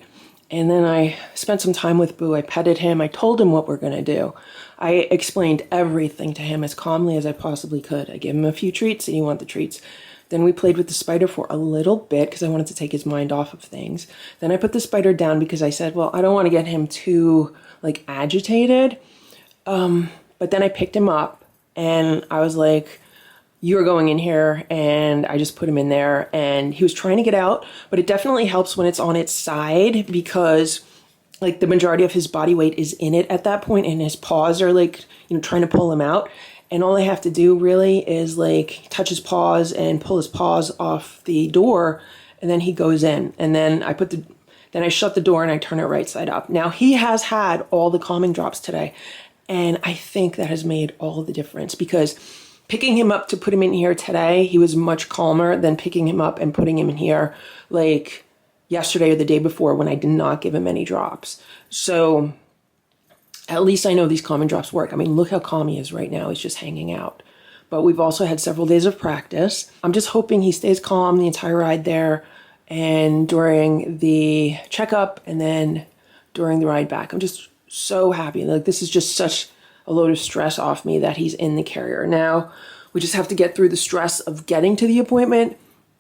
and then I spent some time with Boo. I petted him. I told him what we're going to do. I explained everything to him as calmly as I possibly could. I gave him a few treats, and he wanted the treats. Then we played with the spider for a little bit because I wanted to take his mind off of things. Then I put the spider down because I said, well, I don't want to get him too, like, agitated. But then I picked him up, and I was like, you're going in here, and I just put him in there, and he was trying to get out, but it definitely helps when it's on its side because like the majority of his body weight is in it at that point, and his paws are like, you know, trying to pull him out, and all I have to do really is like touch his paws and pull his paws off the door, and then he goes in, and then I shut the door and I turn it right side up. Now he has had all the calming drops today, and I think that has made all the difference because picking him up to put him in here today, he was much calmer than picking him up and putting him in here like yesterday or the day before when I did not give him any drops. So at least I know these calming drops work. I mean, look how calm he is right now. He's just hanging out. But we've also had several days of practice. I'm just hoping he stays calm the entire ride there and during the checkup and then during the ride back. I'm just so happy. Like, this is just such a load of stress off me that he's in the carrier. Now, we just have to get through the stress of getting to the appointment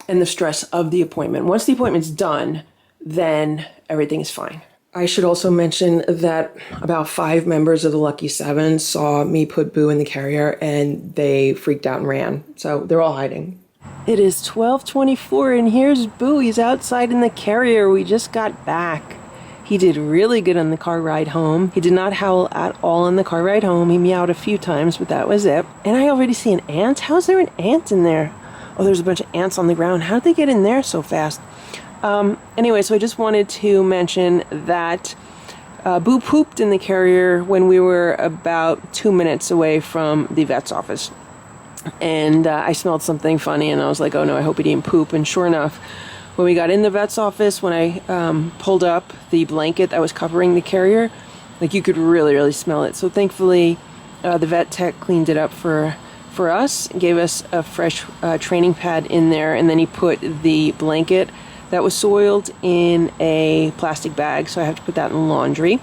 and the stress of the appointment. Once the appointment's done, then everything is fine. I should also mention that about 5 members of the Lucky 7 saw me put Boo in the carrier and they freaked out and ran. So they're all hiding. It is 12:24 and here's Boo. He's outside in the carrier. We just got back. He did really good on the car ride home. He did not howl at all on the car ride home. He meowed a few times, but that was it. And I already see an ant. How is there an ant in there? Oh, there's a bunch of ants on the ground. How did they get in there so fast? Anyway, so I just wanted to mention that Boo pooped in the carrier when we were about 2 minutes away from the vet's office. And I smelled something funny, and I was like, oh no, I hope he didn't poop. And sure enough, when we got in the vet's office, when I pulled up the blanket that was covering the carrier, like you could really, really smell it. So thankfully, the vet tech cleaned it up for us, gave us a fresh training pad in there, and then he put the blanket that was soiled in a plastic bag, so I have to put that in laundry.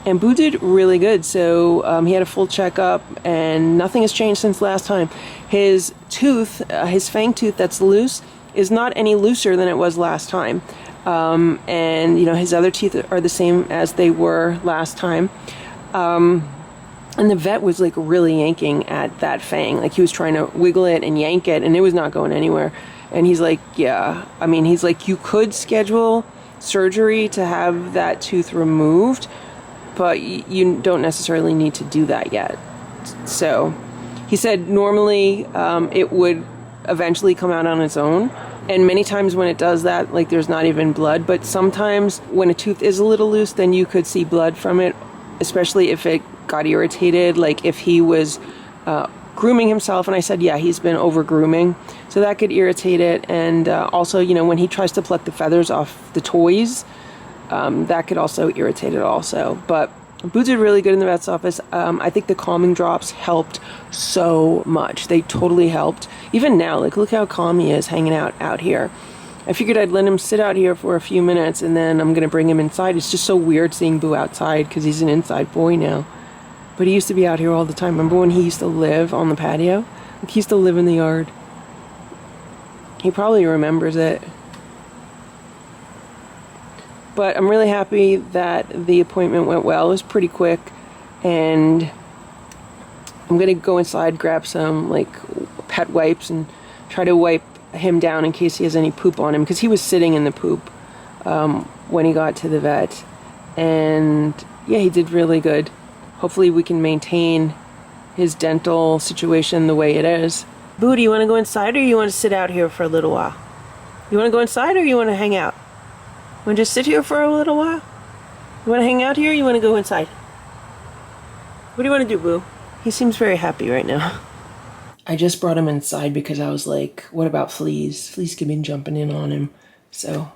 And Boo did really good. So he had a full checkup, and nothing has changed since last time. His tooth, his fang tooth that's loose, is not any looser than it was last time. And, you know, his other teeth are the same as they were last time. And the vet was, like, really yanking at that fang. Like, he was trying to wiggle it and yank it, and it was not going anywhere. And he's like, yeah. I mean, he's like, you could schedule surgery to have that tooth removed, but you don't necessarily need to do that yet. So he said normally it would eventually come out on its own. And many times when it does that, like there's not even blood. But sometimes when a tooth is a little loose, then you could see blood from it, especially if it got irritated, like if he was grooming himself. And I said, yeah, he's been over grooming. So that could irritate it. And also, you know, when he tries to pluck the feathers off the toys, that could also irritate it also. But Boo did really good in the vet's office. I think the calming drops helped so much. They totally helped. Even now, like, look how calm he is hanging out here. I figured I'd let him sit out here for a few minutes, and then I'm going to bring him inside. It's just so weird seeing Boo outside because he's an inside boy now. But he used to be out here all the time. Remember when he used to live on the patio? Like, he used to live in the yard. He probably remembers it. But I'm really happy that the appointment went well. It was pretty quick. And I'm going to go inside, grab some like pet wipes and try to wipe him down in case he has any poop on him. Because he was sitting in the poop when he got to the vet. And yeah, he did really good. Hopefully we can maintain his dental situation the way it is. Boo, do you want to go inside or you want to sit out here for a little while? You want to go inside or you want to hang out? Want to just sit here for a little while? You want to hang out here or you want to go inside? What do you want to do, Boo? He seems very happy right now. I just brought him inside because I was like, what about fleas? Fleas could be jumping in on him. So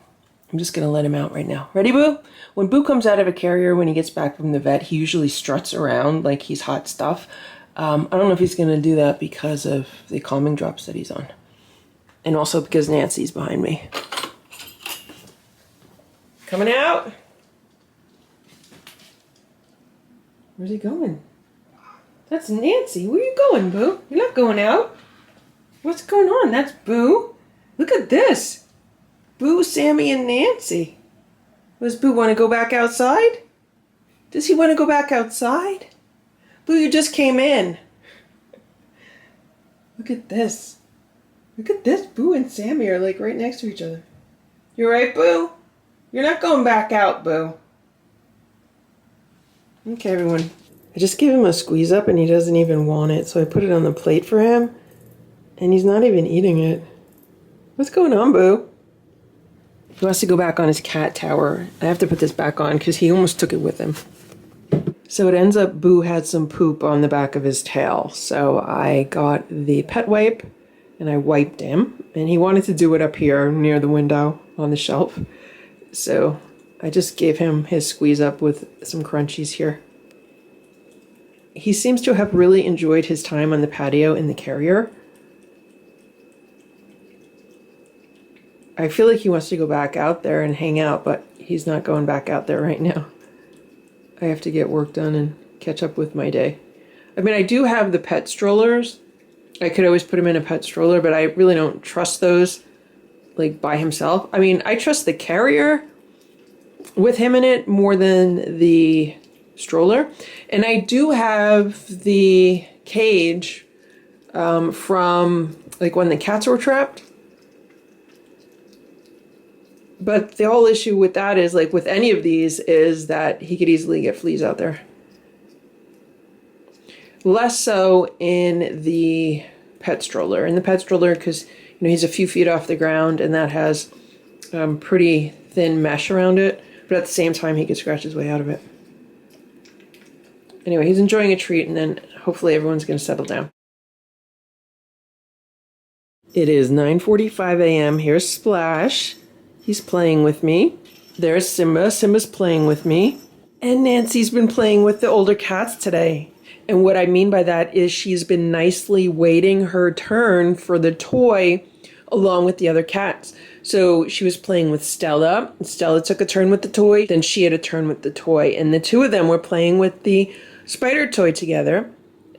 I'm just going to let him out right now. Ready, Boo? When Boo comes out of a carrier, when he gets back from the vet, he usually struts around like he's hot stuff. I don't know if he's going to do that because of the calming drops that he's on. And also because Nancy's behind me. Coming out? Where's he going? That's Nancy. Where are you going, Boo? You're not going out. What's going on? That's Boo. Look at this. Boo, Sammy, and Nancy. Does Boo want to go back outside? Does he want to go back outside? Boo, you just came in. Look at this. Look at this. Boo and Sammy are like right next to each other. You right, Boo? You're not going back out, Boo. Okay, everyone. I just gave him a squeeze up and he doesn't even want it, so I put it on the plate for him, and he's not even eating it. What's going on, Boo? He wants to go back on his cat tower. I have to put this back on because he almost took it with him. So it ends up Boo had some poop on the back of his tail, so I got the pet wipe and I wiped him, and he wanted to do it up here near the window on the shelf. So I just gave him his squeeze up with some crunchies here. He seems to have really enjoyed his time on the patio in the carrier. I feel like he wants to go back out there and hang out, but he's not going back out there right now. I have to get work done and catch up with my day. I mean, I do have the pet strollers. I could always put him in a pet stroller, but I really don't trust those, like, by himself. I mean, I trust the carrier with him in it more than the stroller. And I do have the cage from, like, when the cats were trapped. But the whole issue with that is, like, with any of these, is that he could easily get fleas out there. Less so in the pet stroller. In the pet stroller, because, you know, he's a few feet off the ground, and that has pretty thin mesh around it. But at the same time, he could scratch his way out of it. Anyway, he's enjoying a treat, and then hopefully everyone's going to settle down. It is 9:45 a.m. Here's Splash. He's playing with me. There's Simba. Simba's playing with me. And Nancy's been playing with the older cats today. And what I mean by that is she's been nicely waiting her turn for the toy along with the other cats. So she was playing with Stella. Stella took a turn with the toy. Then she had a turn with the toy. And the two of them were playing with the spider toy together.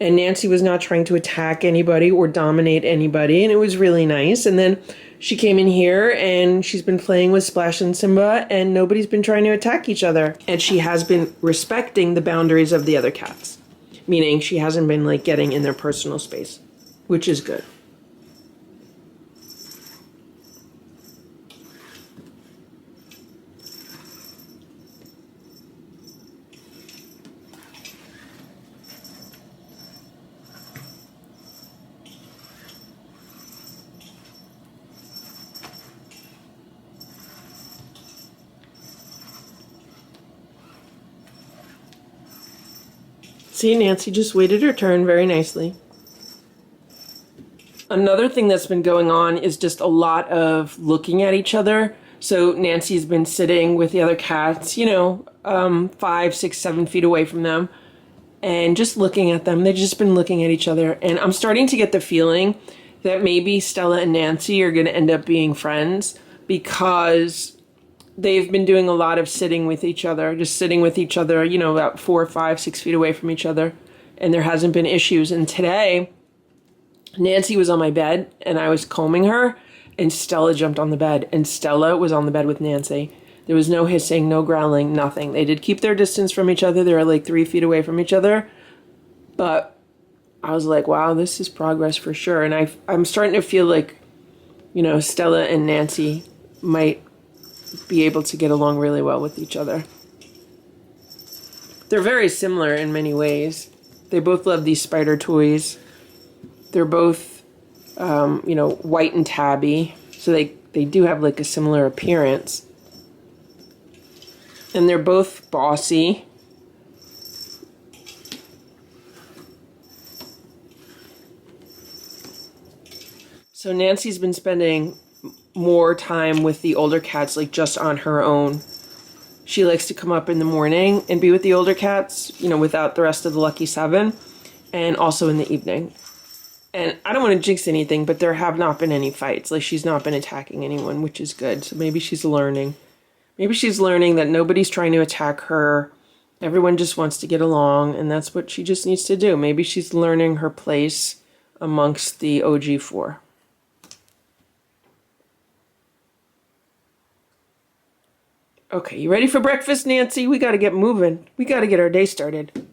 And Nancy was not trying to attack anybody or dominate anybody. And it was really nice. And then she came in here and she's been playing with Splash and Simba, and nobody's been trying to attack each other. And she has been respecting the boundaries of the other cats. Meaning she hasn't been, like, getting in their personal space, which is good. See, Nancy just waited her turn very nicely. Another thing that's been going on is just a lot of looking at each other. So Nancy's been sitting with the other cats, 5, 6, 7 feet away from them and just looking at them. They've just been looking at each other. And I'm starting to get the feeling that maybe Stella and Nancy are going to end up being friends because they've been doing a lot of sitting with each other, just sitting with each other, about 4, 5, 6 feet away from each other. And there hasn't been issues. And today, Nancy was on my bed and I was combing her and Stella jumped on the bed and Stella was on the bed with Nancy. There was no hissing, no growling, nothing. They did keep their distance from each other. They were like 3 feet away from each other. But I was like, wow, this is progress for sure. And I'm starting to feel like, Stella and Nancy might be able to get along really well with each other. They're very similar in many ways. They both love these spider toys. They're both, white and tabby. So they do have like a similar appearance. And they're both bossy. So Nancy's been spending more time with the older cats, like just on her own. She likes to come up in the morning and be with the older cats, without the rest of the lucky 7, and also in the evening. And I don't want to jinx anything, but there have not been any fights. Like, she's not been attacking anyone, which is good. So maybe she's learning. Maybe she's learning that nobody's trying to attack her. Everyone just wants to get along, and that's what she just needs to do. Maybe she's learning her place amongst the OG4. Okay, you ready for breakfast, Nancy? We got to get moving. We got to get our day started.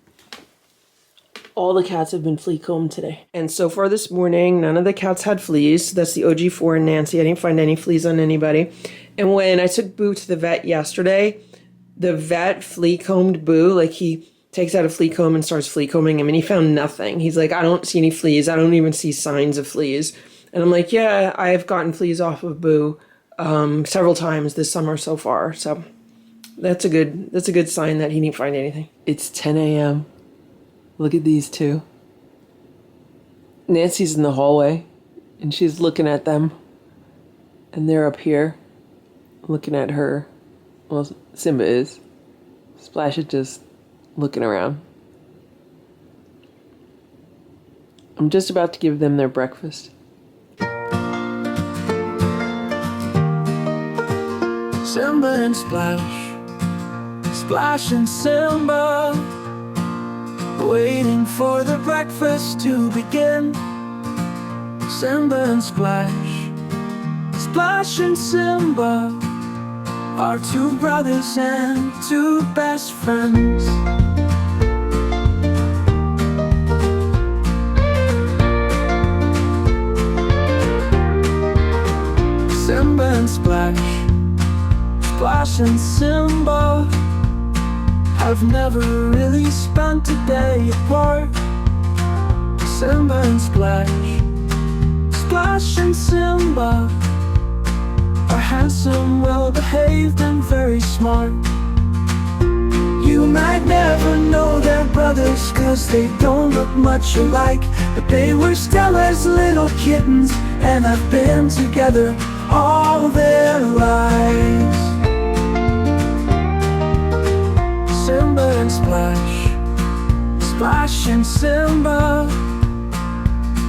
All the cats have been flea combed today. And so far this morning, none of the cats had fleas. That's the OG4 and Nancy. I didn't find any fleas on anybody. And when I took Boo to the vet yesterday, the vet flea combed Boo. Like, he takes out a flea comb and starts flea combing him, and he found nothing. He's like, I don't see any fleas. I don't even see signs of fleas. And I'm like, yeah, I have gotten fleas off of Boo several times this summer so far. So that's a good sign that he didn't find anything. It's 10 a.m. Look at these two. Nancy's in the hallway and she's looking at them, and they're up here looking at her. Well, Simba is. Splash is just looking around. I'm just about to give them their breakfast. Simba and Splash, Splash and Simba, waiting for the breakfast to begin. Simba and Splash, Splash and Simba are 2 brothers and 2 best friends. Simba and Splash, Splash and Simba have never really spent a day apart. Simba and Splash, Splash and Simba are handsome, well-behaved, and very smart. You might never know they're brothers, 'cause they don't look much alike, but they were Stella's little kittens and have been together all their lives. Simba and Splash, Splash and Simba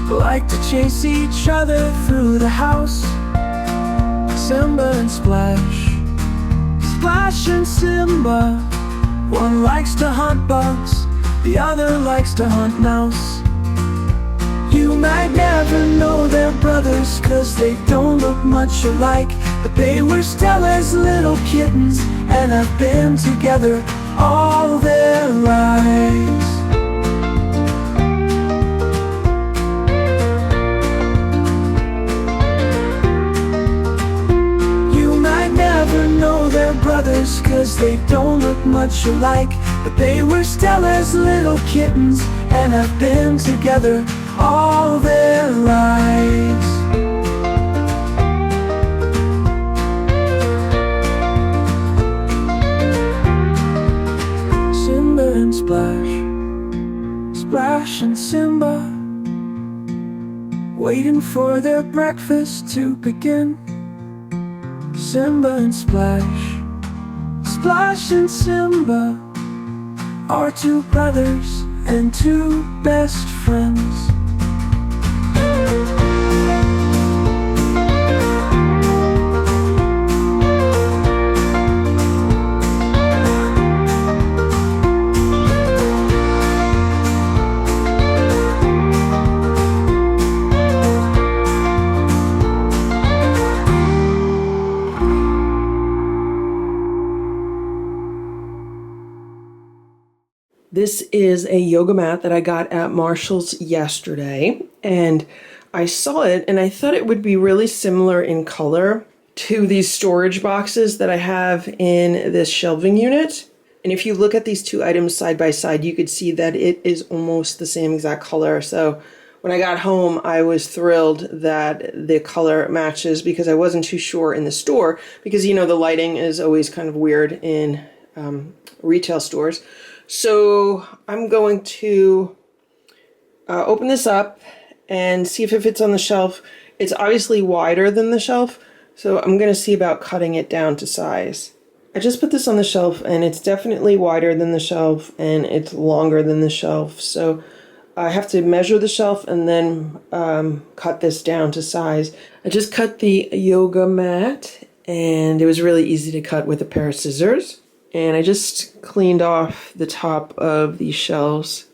like to chase each other through the house. Simba and Splash, Splash and Simba, one likes to hunt bugs, the other likes to hunt mouse. You might never know they're brothers, 'cause they don't look much alike, but they were Stella's little kittens and have been together all their lives. You might never know they're brothers, 'cause they don't look much alike, but they were Stella's little kittens and have been together all their lives. Simba and Splash, for their breakfast to begin. Simba and Splash, Splash and Simba are two brothers and two best friends. This is a yoga mat that I got at Marshall's yesterday, and I saw it and I thought it would be really similar in color to these storage boxes that I have in this shelving unit. And if you look at these two items side by side, you could see that it is almost the same exact color. So when I got home, I was thrilled that the color matches, because I wasn't too sure in the store, because you know the lighting is always kind of weird in retail stores. So I'm going to open this up and see if it fits on the shelf. It's obviously wider than the shelf, so I'm going to see about cutting it down to size. I just put this on the shelf, and it's definitely wider than the shelf, and it's longer than the shelf. So I have to measure the shelf and then cut this down to size. I just cut the yoga mat, and it was really easy to cut with a pair of scissors. And I just cleaned off the top of these shelves.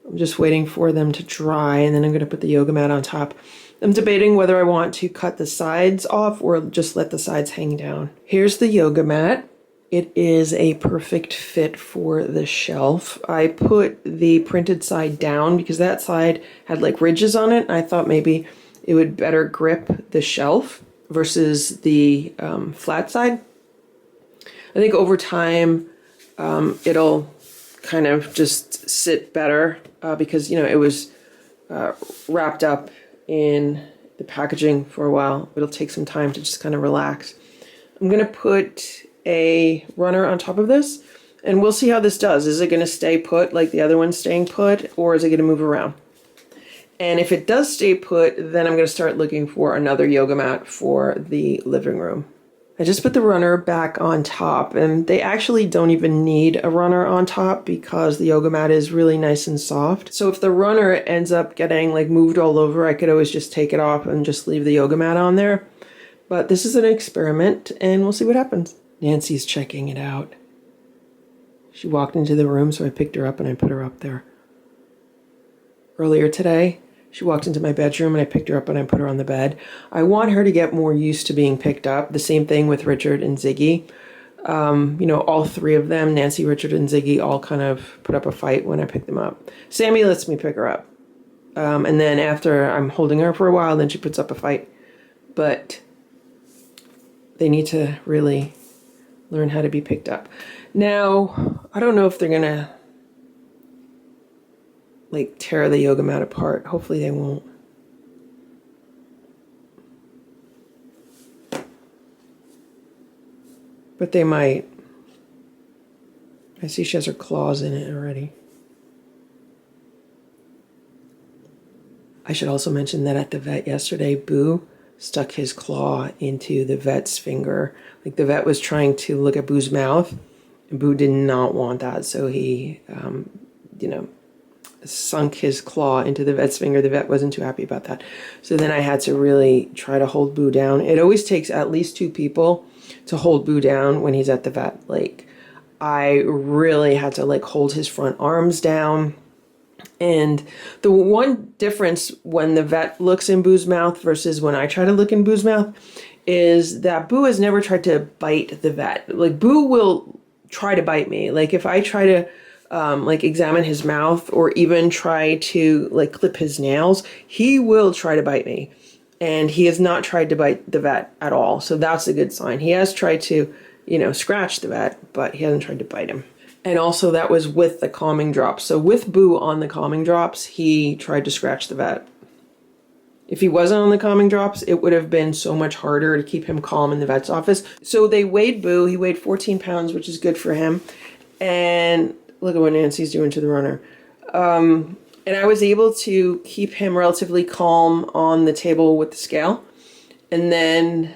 I'm just waiting for them to dry, and then I'm going to put the yoga mat on top. I'm debating whether I want to cut the sides off or just let the sides hang down. Here's the yoga mat. It is a perfect fit for the shelf. I put the printed side down because that side had like ridges on it. I thought maybe it would better grip the shelf versus the flat side. I think over time, it'll kind of just sit better because, you know, it was wrapped up in the packaging for a while. It'll take some time to just kind of relax. I'm going to put a runner on top of this, and we'll see how this does. Is it going to stay put like the other one's staying put, or is it going to move around? And if it does stay put, then I'm going to start looking for another yoga mat for the living room. I just put the runner back on top, and they actually don't even need a runner on top because the yoga mat is really nice and soft. So if the runner ends up getting like moved all over, I could always just take it off and just leave the yoga mat on there. But this is an experiment, and we'll see what happens. Nancy's checking it out. She walked into the room, so I picked her up and I put her up there. Earlier today, she walked into my bedroom and I picked her up and I put her on the bed. I want her to get more used to being picked up. The same thing with Richard and Ziggy. You know, all three of them, Nancy, Richard, and Ziggy, all kind of put up a fight when I picked them up. Sammy lets me pick her up. And then after I'm holding her for a while, then she puts up a fight. But they need to really learn how to be picked up. Now, I don't know if they're going to like tear the yoga mat apart. Hopefully they won't. But they might. I see she has her claws in it already. I should also mention that at the vet yesterday, Boo stuck his claw into the vet's finger. Like the vet was trying to look at Boo's mouth, and Boo did not want that. So he, sunk his claw into the vet's finger. The vet wasn't too happy about that. So then I had to really try to hold Boo down. It always takes at least 2 people to hold Boo down when he's at the vet. Like I really had to like hold his front arms down. And the one difference when the vet looks in Boo's mouth versus when I try to look in Boo's mouth is that Boo has never tried to bite the vet. Like Boo will try to bite me. Like if I try to examine his mouth or even try to like clip his nails, he will try to bite me. And he has not tried to bite the vet at all. So that's a good sign. He has tried to, scratch the vet, but he hasn't tried to bite him. And also that was with the calming drops. So with Boo on the calming drops, he tried to scratch the vet. If he wasn't on the calming drops, it would have been so much harder to keep him calm in the vet's office. So they weighed Boo. He weighed 14 pounds, which is good for him. And look at what Nancy's doing to the runner. And And I was able to keep him relatively calm on the table with the scale. And then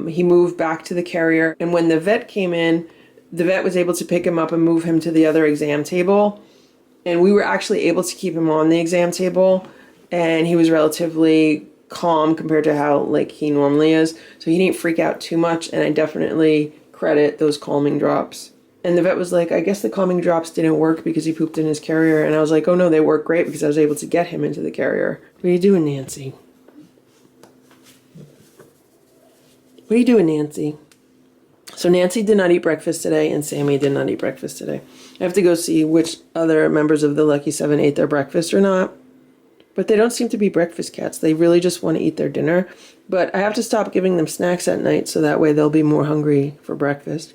he moved back to the carrier. And when the vet came in, the vet was able to pick him up and move him to the other exam table. And we were actually able to keep him on the exam table. And he was relatively calm compared to how like he normally is. So he didn't freak out too much. And I definitely credit those calming drops. And the vet was like, I guess the calming drops didn't work because he pooped in his carrier. And I was like, oh no, they work great because I was able to get him into the carrier. What are you doing, Nancy? What are you doing, Nancy? So Nancy did not eat breakfast today and Sammy did not eat breakfast today. I have to go see which other members of the Lucky Seven ate their breakfast or not. But they don't seem to be breakfast cats. They really just want to eat their dinner. But I have to stop giving them snacks at night so that way they'll be more hungry for breakfast.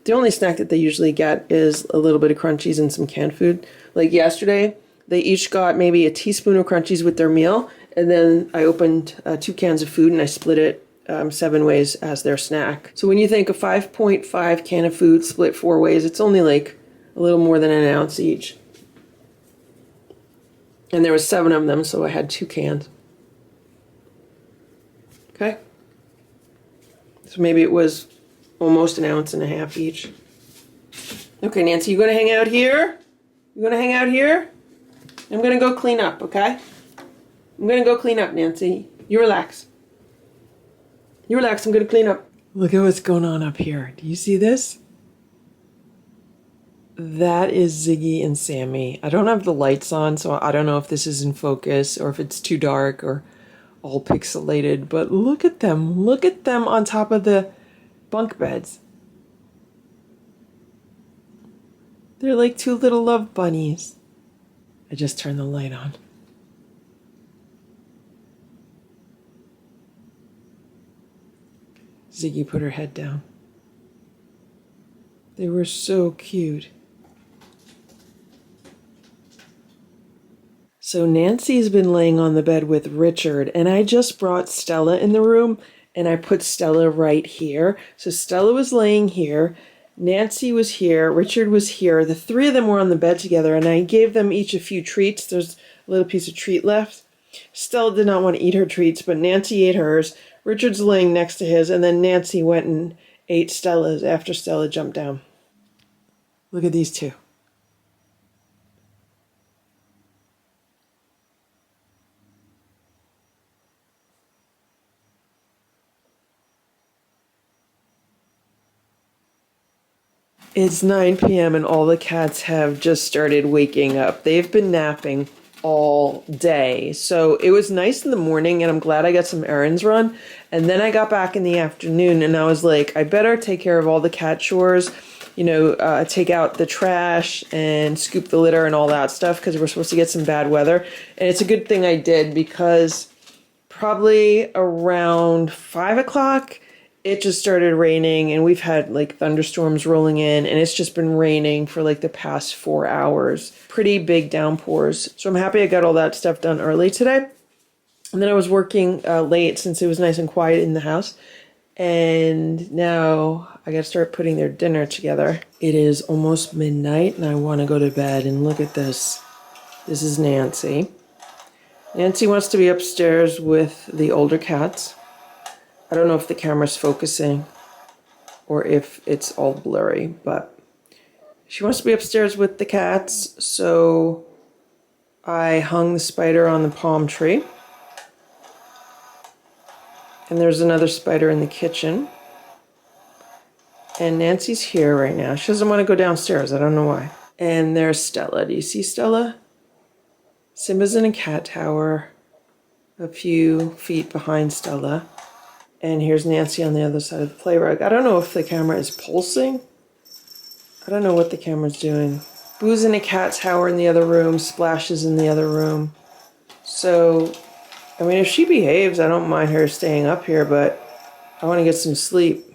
The only snack that they usually get is a little bit of crunchies and some canned food. Like yesterday, they each got maybe a teaspoon of crunchies with their meal. And then I opened 2 cans of food and I split it 7 ways as their snack. So when you think a 5.5 can of food split 4 ways, it's only like a little more than an ounce each. And there was 7 of them, so I had 2 cans. Okay? So maybe it was almost an ounce and a half each. Okay, Nancy, you gonna hang out here? You gonna hang out here? I'm gonna go clean up, okay? I'm gonna go clean up, Nancy. You relax. You relax, I'm gonna clean up. Look at what's going on up here. Do you see this? That is Ziggy and Sammy. I don't have the lights on, so I don't know if this is in focus or if it's too dark or all pixelated, but look at them. Look at them on top of the bunk beds. They're like 2 little love bunnies. I just turned the light on. Ziggy put her head down. They were so cute. So Nancy's been laying on the bed with Richard, and I just brought Stella in the room, and I put Stella right here. So Stella was laying here, Nancy was here, Richard was here. The 3 of them were on the bed together, and I gave them each a few treats. There's a little piece of treat left. Stella did not want to eat her treats, but Nancy ate hers. Richard's laying next to his, and then Nancy went and ate Stella's after Stella jumped down. Look at these 2. It's 9 p.m. and all the cats have just started waking up. They've been napping all day. So it was nice in the morning and I'm glad I got some errands run. And then I got back in the afternoon and I was like, I better take care of all the cat chores, take out the trash and scoop the litter and all that stuff because we're supposed to get some bad weather. And it's a good thing I did because probably around 5 o'clock, it just started raining and we've had like thunderstorms rolling in and it's just been raining for like the past 4 hours. Pretty big downpours. So I'm happy I got all that stuff done early today. And then I was working late since it was nice and quiet in the house. And now I gotta start putting their dinner together. It is almost midnight and I wanna go to bed and look at this. This is Nancy. Nancy wants to be upstairs with the older cats. I don't know if the camera's focusing or if it's all blurry, but she wants to be upstairs with the cats, so I hung the spider on the palm tree. And there's another spider in the kitchen. And Nancy's here right now. She doesn't want to go downstairs. I don't know why. And there's Stella. Do you see Stella? Simba's in a cat tower a few feet behind Stella. And here's Nancy on the other side of the play rug. I don't know if the camera is pulsing. I don't know what the camera's doing. Boo's in a cat tower in the other room. Splash is in the other room. So, I mean, if she behaves, I don't mind her staying up here, but I want to get some sleep.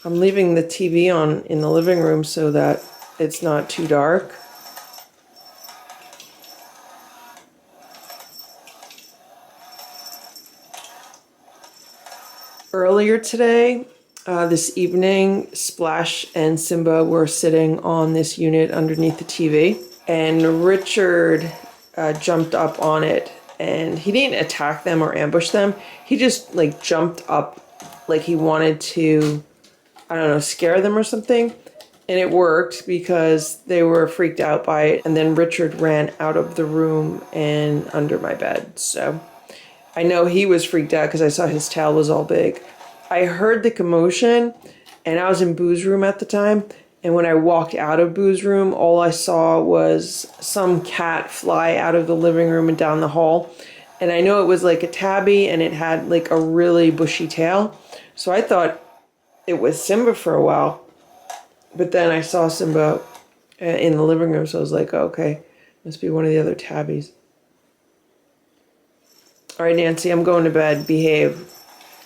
I'm leaving the TV on in the living room so that it's not too dark. Earlier today, This evening, Splash and Simba were sitting on this unit underneath the TV, and Richard jumped up on it, and he didn't attack them or ambush them. He just like jumped up like he wanted to, I don't know, scare them or something. And it worked because they were freaked out by it. And then Richard ran out of the room and under my bed. So I know he was freaked out because I saw his tail was all big. I heard the commotion, and I was in Boo's room at the time. And when I walked out of Boo's room, all I saw was some cat fly out of the living room and down the hall. And I know it was like a tabby, and it had like a really bushy tail. So I thought it was Simba for a while. But then I saw Simba in the living room, so I was like, oh, okay, must be one of the other tabbies. All right, Nancy, I'm going to bed. Behave.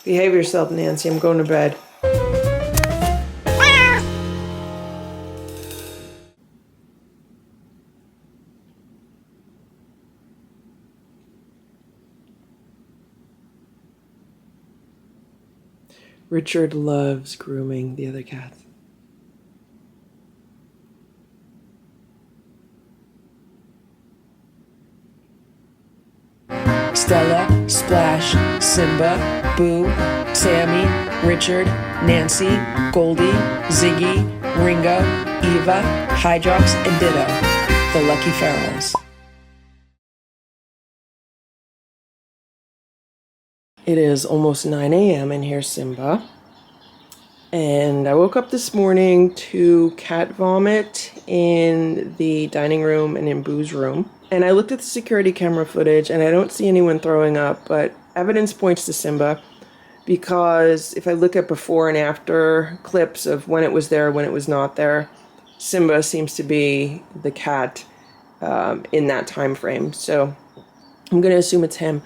Behave yourself, Nancy. I'm going to bed. Richard loves grooming the other cats. Stella, Splash, Simba, Boo, Sammy, Richard, Nancy, Goldie, Ziggy, Ringo, Eva, Hydrox, and Ditto, the Lucky Ferals. It is almost 9 a.m. and here's Simba. And I woke up this morning to cat vomit in the dining room and in Boo's room. And I looked at the security camera footage and I don't see anyone throwing up, but evidence points to Simba because if I look at before and after clips of when it was there, when it was not there, Simba seems to be the cat in that time frame. So I'm going to assume it's him.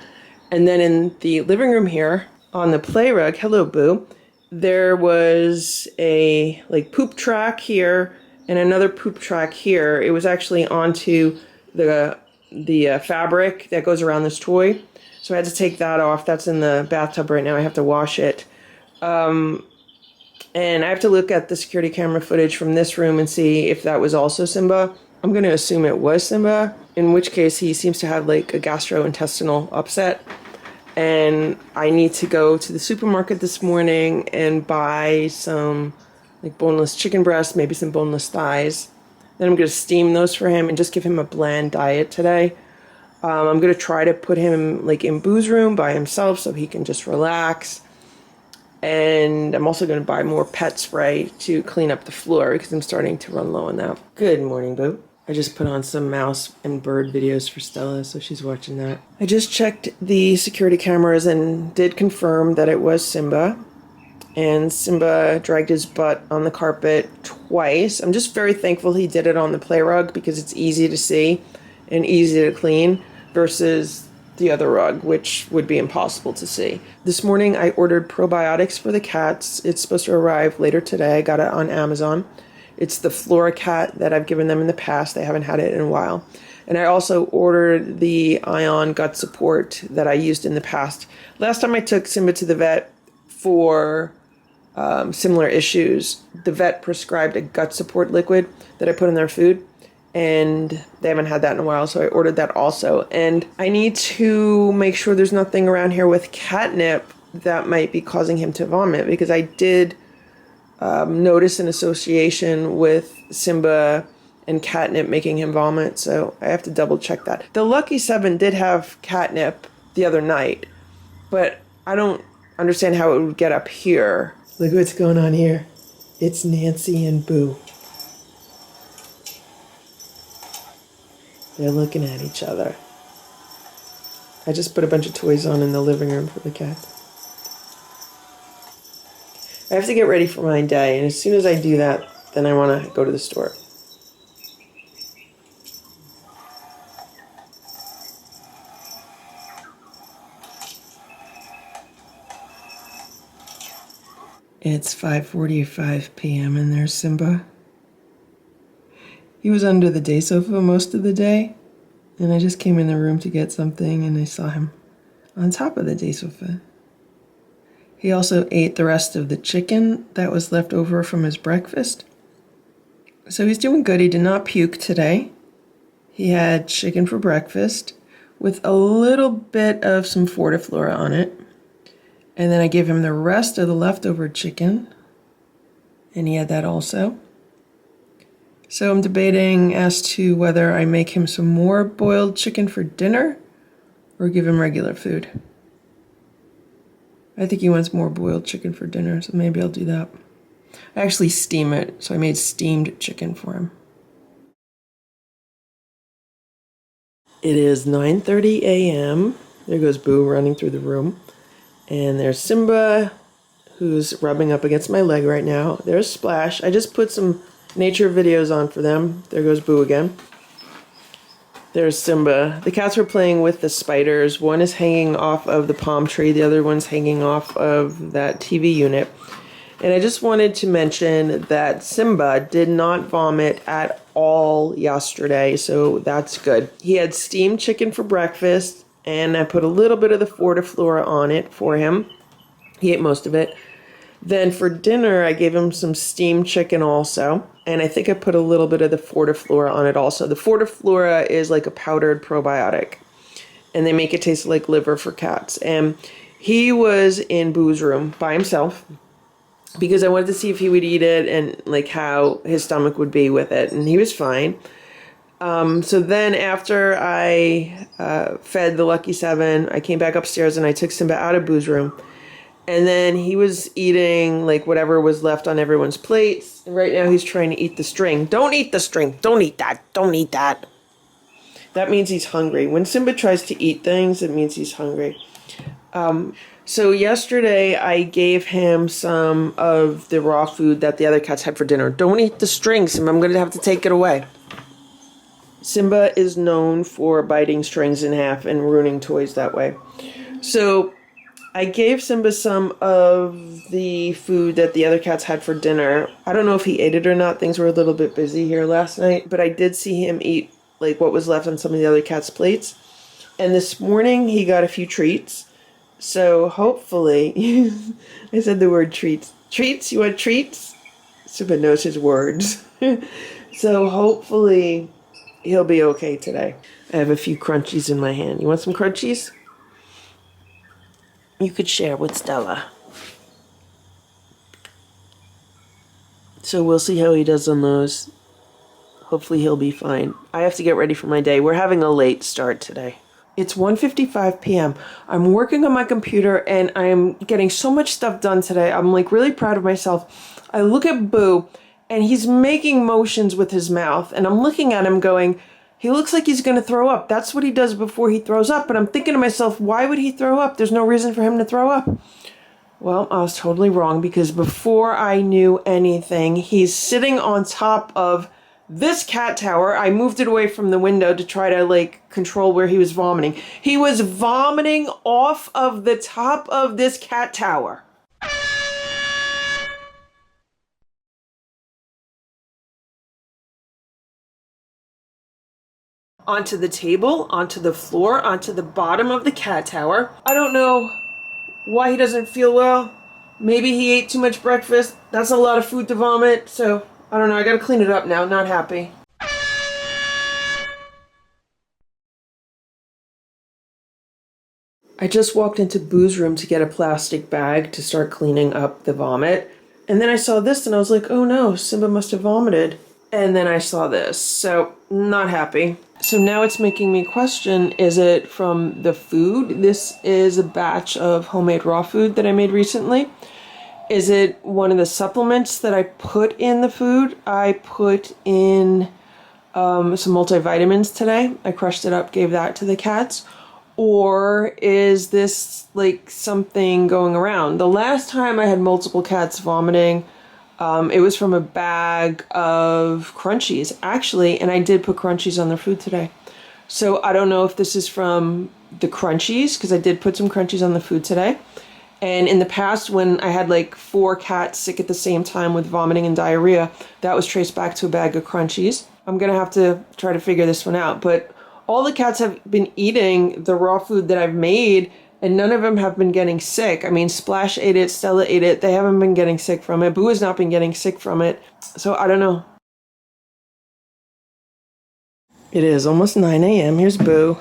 And then in the living room here on the play rug, hello Boo, there was a like poop track here and another poop track here. It was actually onto the fabric that goes around this toy. So I had to take that off. That's in the bathtub right now. I have to wash it. And I have to look at the security camera footage from this room and see if that was also Simba. I'm going to assume it was Simba, in which case he seems to have like a gastrointestinal upset. And I need to go to the supermarket this morning and buy some like boneless chicken breasts, maybe some boneless thighs. Then I'm going to steam those for him and just give him a bland diet today. I'm going to try to put him like in Boo's room by himself so he can just relax. And I'm also going to buy more pet spray to clean up the floor because I'm starting to run low on that. Good morning, Boo. I just put on some mouse and bird videos for Stella, so she's watching that. I just checked the security cameras and did confirm that it was Simba. And Simba dragged his butt on the carpet twice. I'm just very thankful he did it on the play rug because it's easy to see and easy to clean versus the other rug, which would be impossible to see. This morning I ordered probiotics for the cats. It's supposed to arrive later today. I got it on Amazon. It's the Flora Cat that I've given them in the past. They haven't had it in a while. And I also ordered the Ion Gut Support that I used in the past. Last time I took Simba to the vet for similar issues, the vet prescribed a gut support liquid that I put in their food, and they haven't had that in a while, so I ordered that also. And I need to make sure there's nothing around here with catnip that might be causing him to vomit, because I did notice an association with Simba and catnip making him vomit, so I have to double check that. The Lucky 7 did have catnip the other night, but I don't understand how it would get up here. Look what's going on here. It's Nancy and Boo. They're looking at each other. I just put a bunch of toys on in the living room for the cats. I have to get ready for my day, and as soon as I do that, then I want to go to the store. It's 5:45 p.m. and there's Simba. He was under the day sofa most of the day, and I just came in the room to get something and I saw him on top of the day sofa. He also ate the rest of the chicken that was left over from his breakfast. So he's doing good. He did not puke today. He had chicken for breakfast with a little bit of some fortiflora on it. And then I gave him the rest of the leftover chicken. And he had that also. So I'm debating as to whether I make him some more boiled chicken for dinner or give him regular food. I think he wants more boiled chicken for dinner, so maybe I'll do that. I actually steam it, so I made steamed chicken for him. It is 9:30 a.m. There goes Boo running through the room. And there's Simba, who's rubbing up against my leg right now. There's Splash. I just put some nature videos on for them. There goes Boo again. There's Simba. The cats were playing with the spiders. One is hanging off of the palm tree. The other one's hanging off of that TV unit. And I just wanted to mention that Simba did not vomit at all yesterday, so that's good. He had steamed chicken for breakfast, and I put a little bit of the fortiflora on it for him. He ate most of it. Then for dinner, I gave him some steamed chicken also. And I think I put a little bit of the fortiflora on it also. The fortiflora is like a powdered probiotic. And they make it taste like liver for cats. And he was in Boo's room by himself because I wanted to see if he would eat it and like how his stomach would be with it. And he was fine. So then after I fed the Lucky Seven, I came back upstairs and I took Simba out of Boo's room. And then he was eating like whatever was left on everyone's plates. And right now he's trying to eat the string. Don't eat the string. Don't eat that. Don't eat that. That means he's hungry. When Simba tries to eat things, it means he's hungry. So yesterday I gave him some of the raw food that the other cats had for dinner. Don't eat the string, Simba. I'm going to have to take it away. Simba is known for biting strings in half and ruining toys that way. So I gave Simba some of the food that the other cats had for dinner. I don't know if he ate it or not. Things were a little bit busy here last night. But I did see him eat like what was left on some of the other cats' plates. And this morning he got a few treats. So hopefully, I said the word treats. Treats? You want treats? Simba knows his words. So hopefully he'll be okay today. I have a few crunchies in my hand. You want some crunchies? You could share with Stella. So we'll see how he does on those. Hopefully he'll be fine. I have to get ready for my day. We're having a late start today. It's 1:55 p.m. I'm working on my computer and I'm getting so much stuff done today. I'm like really proud of myself. I look at Boo and he's making motions with his mouth and I'm looking at him going, he looks like he's going to throw up. That's what he does before he throws up. And I'm thinking to myself, why would he throw up? There's no reason for him to throw up. Well, I was totally wrong because before I knew anything, he's sitting on top of this cat tower. I moved it away from the window to try to like control where he was vomiting. He was vomiting off of the top of this cat tower. Onto the table, onto the floor, onto the bottom of the cat tower. I don't know why he doesn't feel well. Maybe he ate too much breakfast. That's a lot of food to vomit, so I don't know. I gotta clean it up now. Not happy. I just walked into Boo's room to get a plastic bag to start cleaning up the vomit. And then I saw this and I was like, oh no, Simba must have vomited. And then I saw this, so not happy. So now it's making me question, is it from the food? This is a batch of homemade raw food that I made recently. Is it one of the supplements that I put in the food? I put in some multivitamins today. I crushed it up, gave that to the cats. Or is this like something going around? The last time I had multiple cats vomiting, it was from a bag of crunchies, actually, and I did put crunchies on their food today. So I don't know if this is from the crunchies, because I did put some crunchies on the food today. And in the past, when I had like 4 cats sick at the same time with vomiting and diarrhea, that was traced back to a bag of crunchies. I'm going to have to try to figure this one out. But all the cats have been eating the raw food that I've made, And none of them have been getting sick. I mean, Splash ate it, Stella ate it. They haven't been getting sick from it. Boo has not been getting sick from it. So I don't know. It is almost 9 a.m. Here's Boo.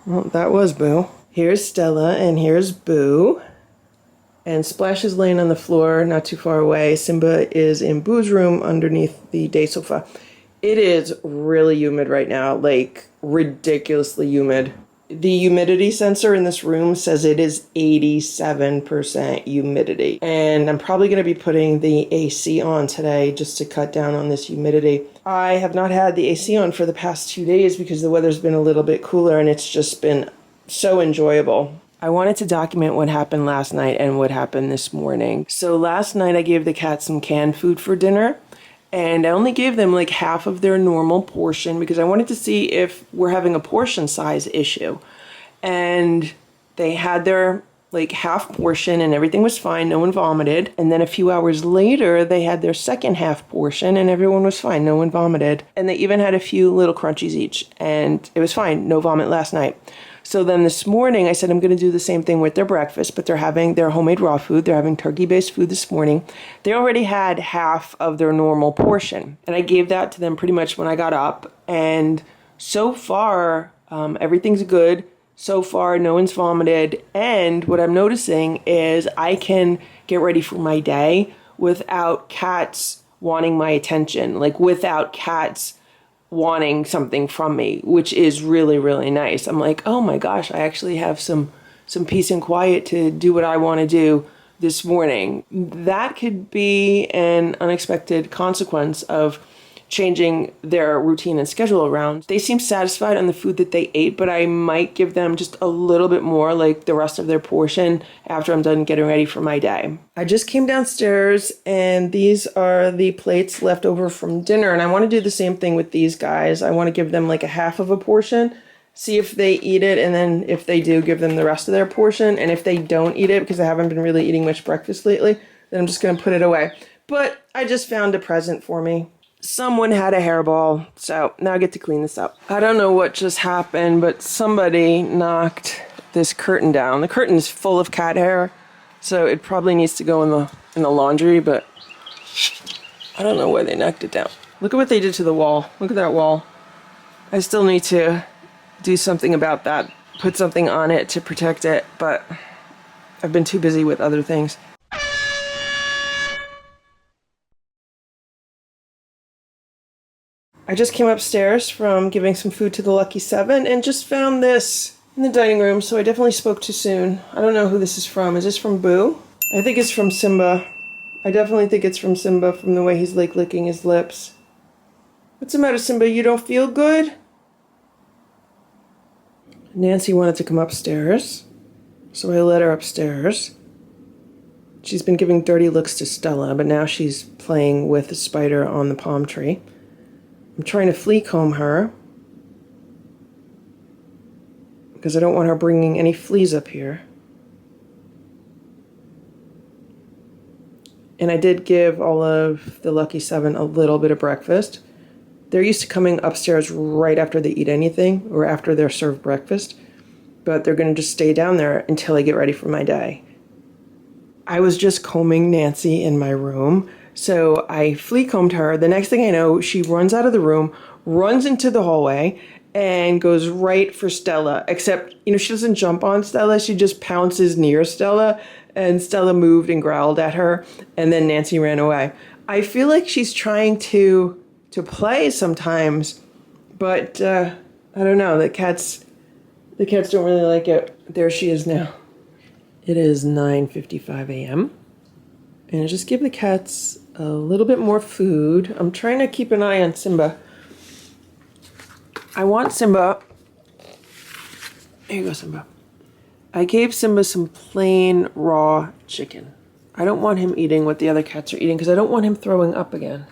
Well, that was Boo. Here's Stella and here's Boo. And Splash is laying on the floor not too far away. Simba is in Boo's room underneath the day sofa. It is really humid right now, like ridiculously humid. The humidity sensor in this room says it is 87% humidity. And I'm probably going to be putting the AC on today just to cut down on this humidity. I have not had the AC on for the past 2 days because the weather's been a little bit cooler and it's just been so enjoyable. I wanted to document what happened last night and what happened this morning. So last night I gave the cats some canned food for dinner. And I only gave them like half of their normal portion because I wanted to see if we're having a portion size issue. And they had their like half portion and everything was fine. No one vomited. And then a few hours later, they had their second half portion and everyone was fine. No one vomited. And they even had a few little crunchies each and it was fine. No vomit last night. So then this morning, I said I'm going to do the same thing with their breakfast, but they're having their homemade raw food. They're having turkey-based food this morning. They already had half of their normal portion. And I gave that to them pretty much when I got up. And so far, everything's good. So far, no one's vomited. And what I'm noticing is I can get ready for my day without cats wanting my attention, like without cats wanting something from me, which is really, really nice. I'm like, oh my gosh, I actually have some peace and quiet to do what I want to do this morning. That could be an unexpected consequence of changing their routine and schedule around. They seem satisfied on the food that they ate, but I might give them just a little bit more, like the rest of their portion, after I'm done getting ready for my day. I just came downstairs and these are the plates left over from dinner, and I want to do the same thing with these guys. I want to give them like a half of a portion, see if they eat it, and then if they do, give them the rest of their portion. And if they don't eat it, because I haven't been really eating much breakfast lately, then I'm just going to put it away. But I just found a present for me. Someone had a hairball, so now I get to clean this up. I don't know what just happened, but somebody knocked this curtain down. The curtain is full of cat hair, so it probably needs to go in the laundry, but I don't know why they knocked it down. Look at what they did to the wall. Look at that wall. I still need to do something about that, put something on it to protect it, but I've been too busy with other things. I just came upstairs from giving some food to the Lucky Seven and just found this in the dining room, so I definitely spoke too soon. I don't know who this is from. Is this from Boo? I think it's from Simba. I definitely think it's from Simba from the way he's like licking his lips. What's the matter, Simba? You don't feel good? Nancy wanted to come upstairs, so I let her upstairs. She's been giving dirty looks to Stella, but now she's playing with the spider on the palm tree. I'm trying to flea comb her because I don't want her bringing any fleas up here. And I did give all of the Lucky Seven a little bit of breakfast. They're used to coming upstairs right after they eat anything or after they're served breakfast, but they're going to just stay down there until I get ready for my day. I was just combing Nancy in my room. So I flea combed her. The next thing I know, she runs out of the room, runs into the hallway, and goes right for Stella. Except, she doesn't jump on Stella. She just pounces near Stella, and Stella moved and growled at her, and then Nancy ran away. I feel like she's trying to play sometimes, but I don't know. The cats don't really like it. There she is now. It is 9:55 a.m. And I just give the cats a little bit more food. I'm trying to keep an eye on Simba. I want Simba. Here you go, Simba. I gave Simba some plain raw chicken. I don't want him eating what the other cats are eating because I don't want him throwing up again.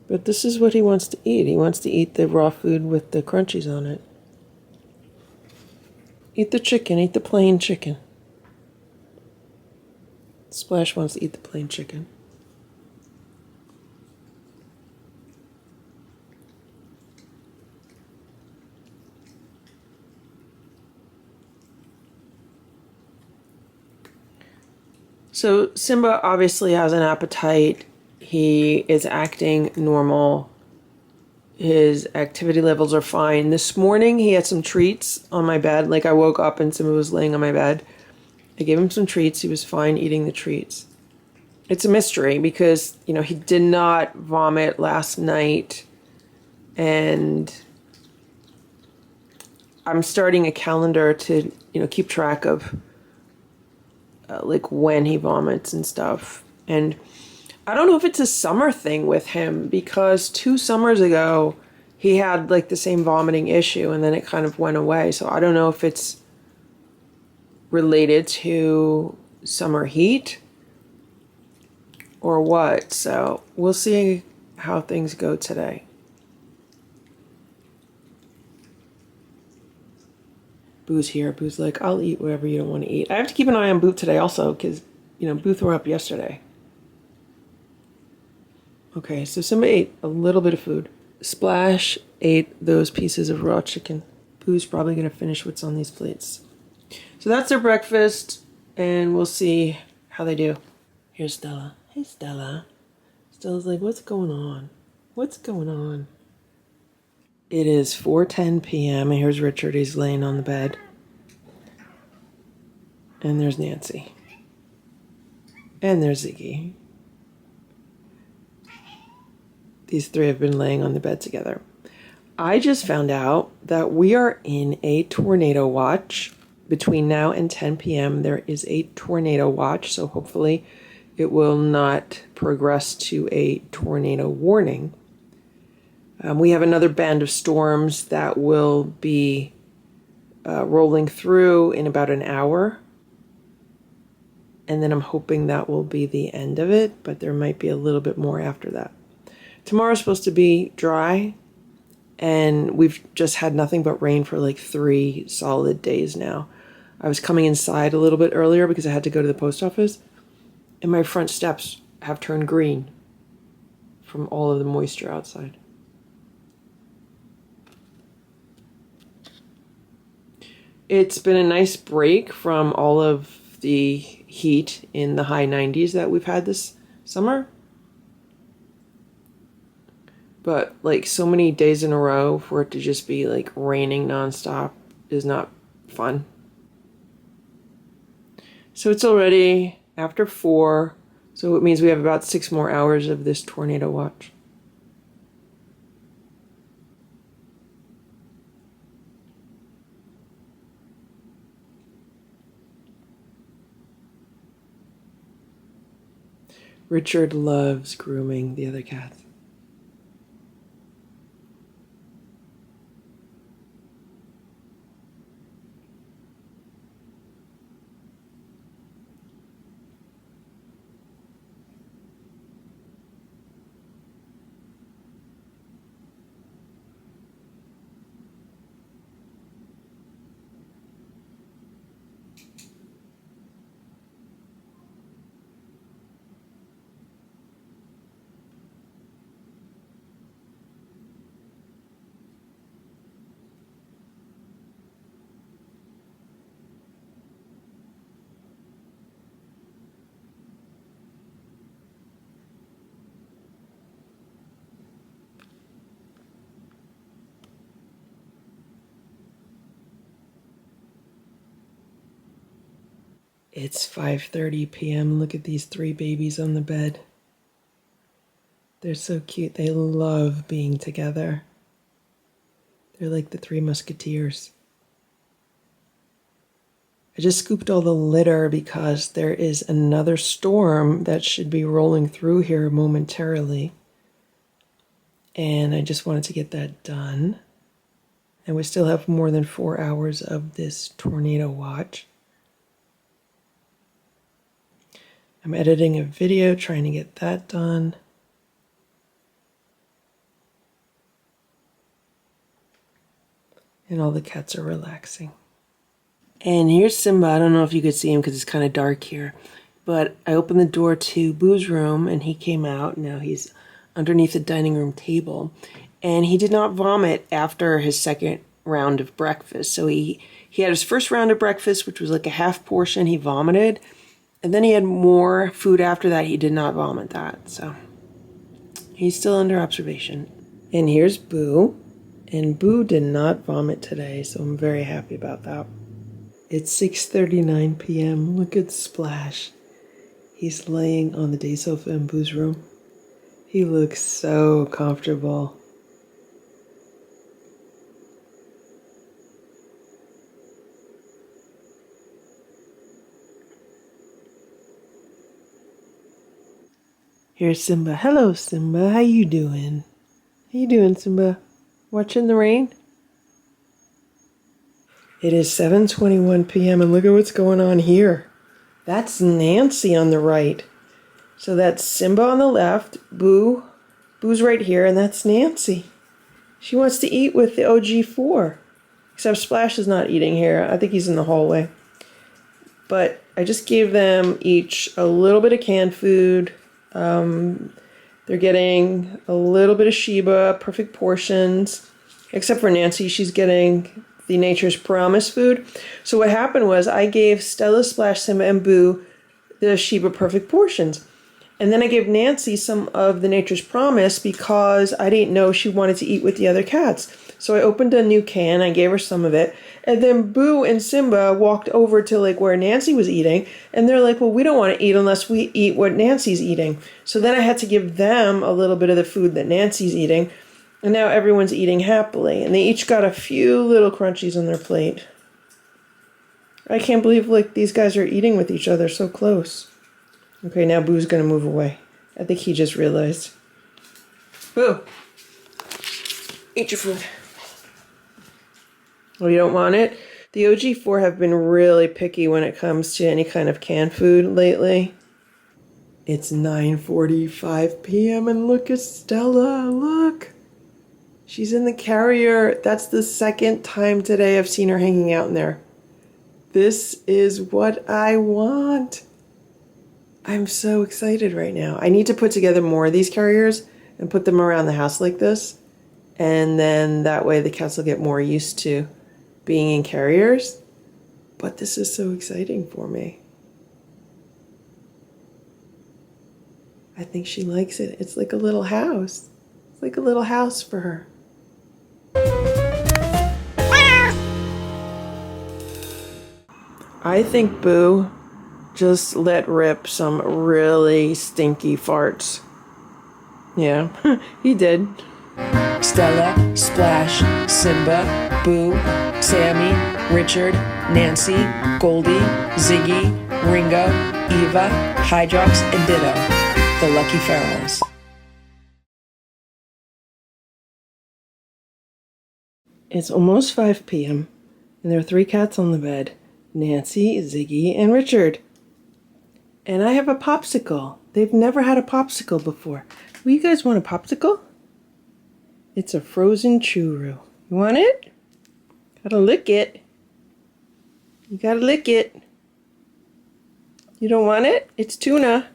But this is what he wants to eat. He wants to eat the raw food with the crunchies on it. Eat the chicken. Eat the plain chicken. Splash wants to eat the plain chicken. So Simba obviously has an appetite. He is acting normal. His activity levels are fine. This morning he had some treats on my bed. Like I woke up and Simba was laying on my bed. I gave him some treats. He was fine eating the treats. It's a mystery because, you know, he did not vomit last night. And I'm starting a calendar to, you know, keep track of like when he vomits and stuff. And I don't know if it's a summer thing with him because 2 summers ago he had like the same vomiting issue and then it kind of went away. So I don't know if it's related to summer heat or what. So we'll see how things go today. Boo's here. Boo's like, I'll eat whatever you don't want to eat. I have to keep an eye on Boo today also because, you know, Boo threw up yesterday. Okay, so Simba ate a little bit of food. Splash ate those pieces of raw chicken. Boo's probably going to finish what's on these plates. So that's their breakfast, and we'll see how they do. Here's Stella. Hey, Stella. Stella's like, what's going on? What's going on? It is 4:10 p.m. and here's Richard. He's laying on the bed. And there's Nancy. And there's Ziggy. These 3 have been laying on the bed together. I just found out that we are in a tornado watch. Between now and 10 p.m. there is a tornado watch, so hopefully it will not progress to a tornado warning. We have another band of storms that will be rolling through in about an hour. And then I'm hoping that will be the end of it, but there might be a little bit more after that. Tomorrow's supposed to be dry, and we've just had nothing but rain for like 3 solid days now. I was coming inside a little bit earlier because I had to go to the post office, and my front steps have turned green from all of the moisture outside. It's been a nice break from all of the heat in the high 90s that we've had this summer. But like so many days in a row for it to just be like raining nonstop is not fun. So it's already after 4, so it means we have about 6 more hours of this tornado watch. Richard loves grooming the other cats. It's 5:30 p.m. Look at these 3 babies on the bed. They're so cute. They love being together. They're like the 3 musketeers. I just scooped all the litter because there is another storm that should be rolling through here momentarily. And I just wanted to get that done. And we still have more than 4 hours of this tornado watch. I'm editing a video, trying to get that done. And all the cats are relaxing. And here's Simba. I don't know if you could see him because it's kind of dark here. But I opened the door to Boo's room and he came out. Now he's underneath the dining room table. And he did not vomit after his second round of breakfast. So he had his first round of breakfast, which was like a half portion. He vomited. And then he had more food after that. He did not vomit that. So he's still under observation. And here's Boo. And Boo did not vomit today, so I'm very happy about that. It's 6:39 p.m. Look at Splash. He's laying on the day sofa in Boo's room. He looks so comfortable. Here's Simba. Hello, Simba. How you doing? How you doing, Simba? Watching the rain? It is 7:21 p.m. and look at what's going on here. That's Nancy on the right. So that's Simba on the left, Boo's right here, and that's Nancy. She wants to eat with the OG4. Except Splash is not eating here. I think he's in the hallway. But I just gave them each a little bit of canned food. They're getting a little bit of Sheba, perfect portions. Except for Nancy, she's getting the Nature's Promise food. So what happened was I gave Stella, Splash, Simba, and Boo the Sheba perfect portions. And then I gave Nancy some of the Nature's Promise because I didn't know she wanted to eat with the other cats. So I opened a new can, I gave her some of it, and then Boo and Simba walked over to like where Nancy was eating, and they're like, well, we don't want to eat unless we eat what Nancy's eating. So then I had to give them a little bit of the food that Nancy's eating, and now everyone's eating happily, and they each got a few little crunchies on their plate. I can't believe like these guys are eating with each other so close. Okay, now Boo's gonna move away. I think he just realized. Boo! Eat your food. Oh, you don't want it? The OG4 have been really picky when it comes to any kind of canned food lately. It's 9:45 p.m. and look at Stella, look! She's in the carrier. That's the second time today I've seen her hanging out in there. This is what I want. I'm so excited right now. I need to put together more of these carriers and put them around the house like this. And then that way the cats will get more used to being in carriers. But this is so exciting for me. I think she likes it. It's like a little house. It's like a little house for her. I think Boo just let rip some really stinky farts. Yeah, he did. Stella, Splash, Simba, Boo, Sammy, Richard, Nancy, Goldie, Ziggy, Ringo, Eva, Hydrox, and Ditto, the Lucky Ferals. It's almost 5 p.m. and there are 3 cats on the bed. Nancy, Ziggy, and Richard. And I have a popsicle. They've never had a popsicle before. Will you guys want a popsicle? It's a frozen churu. You want it? Gotta lick it. You gotta lick it. You don't want it? It's tuna.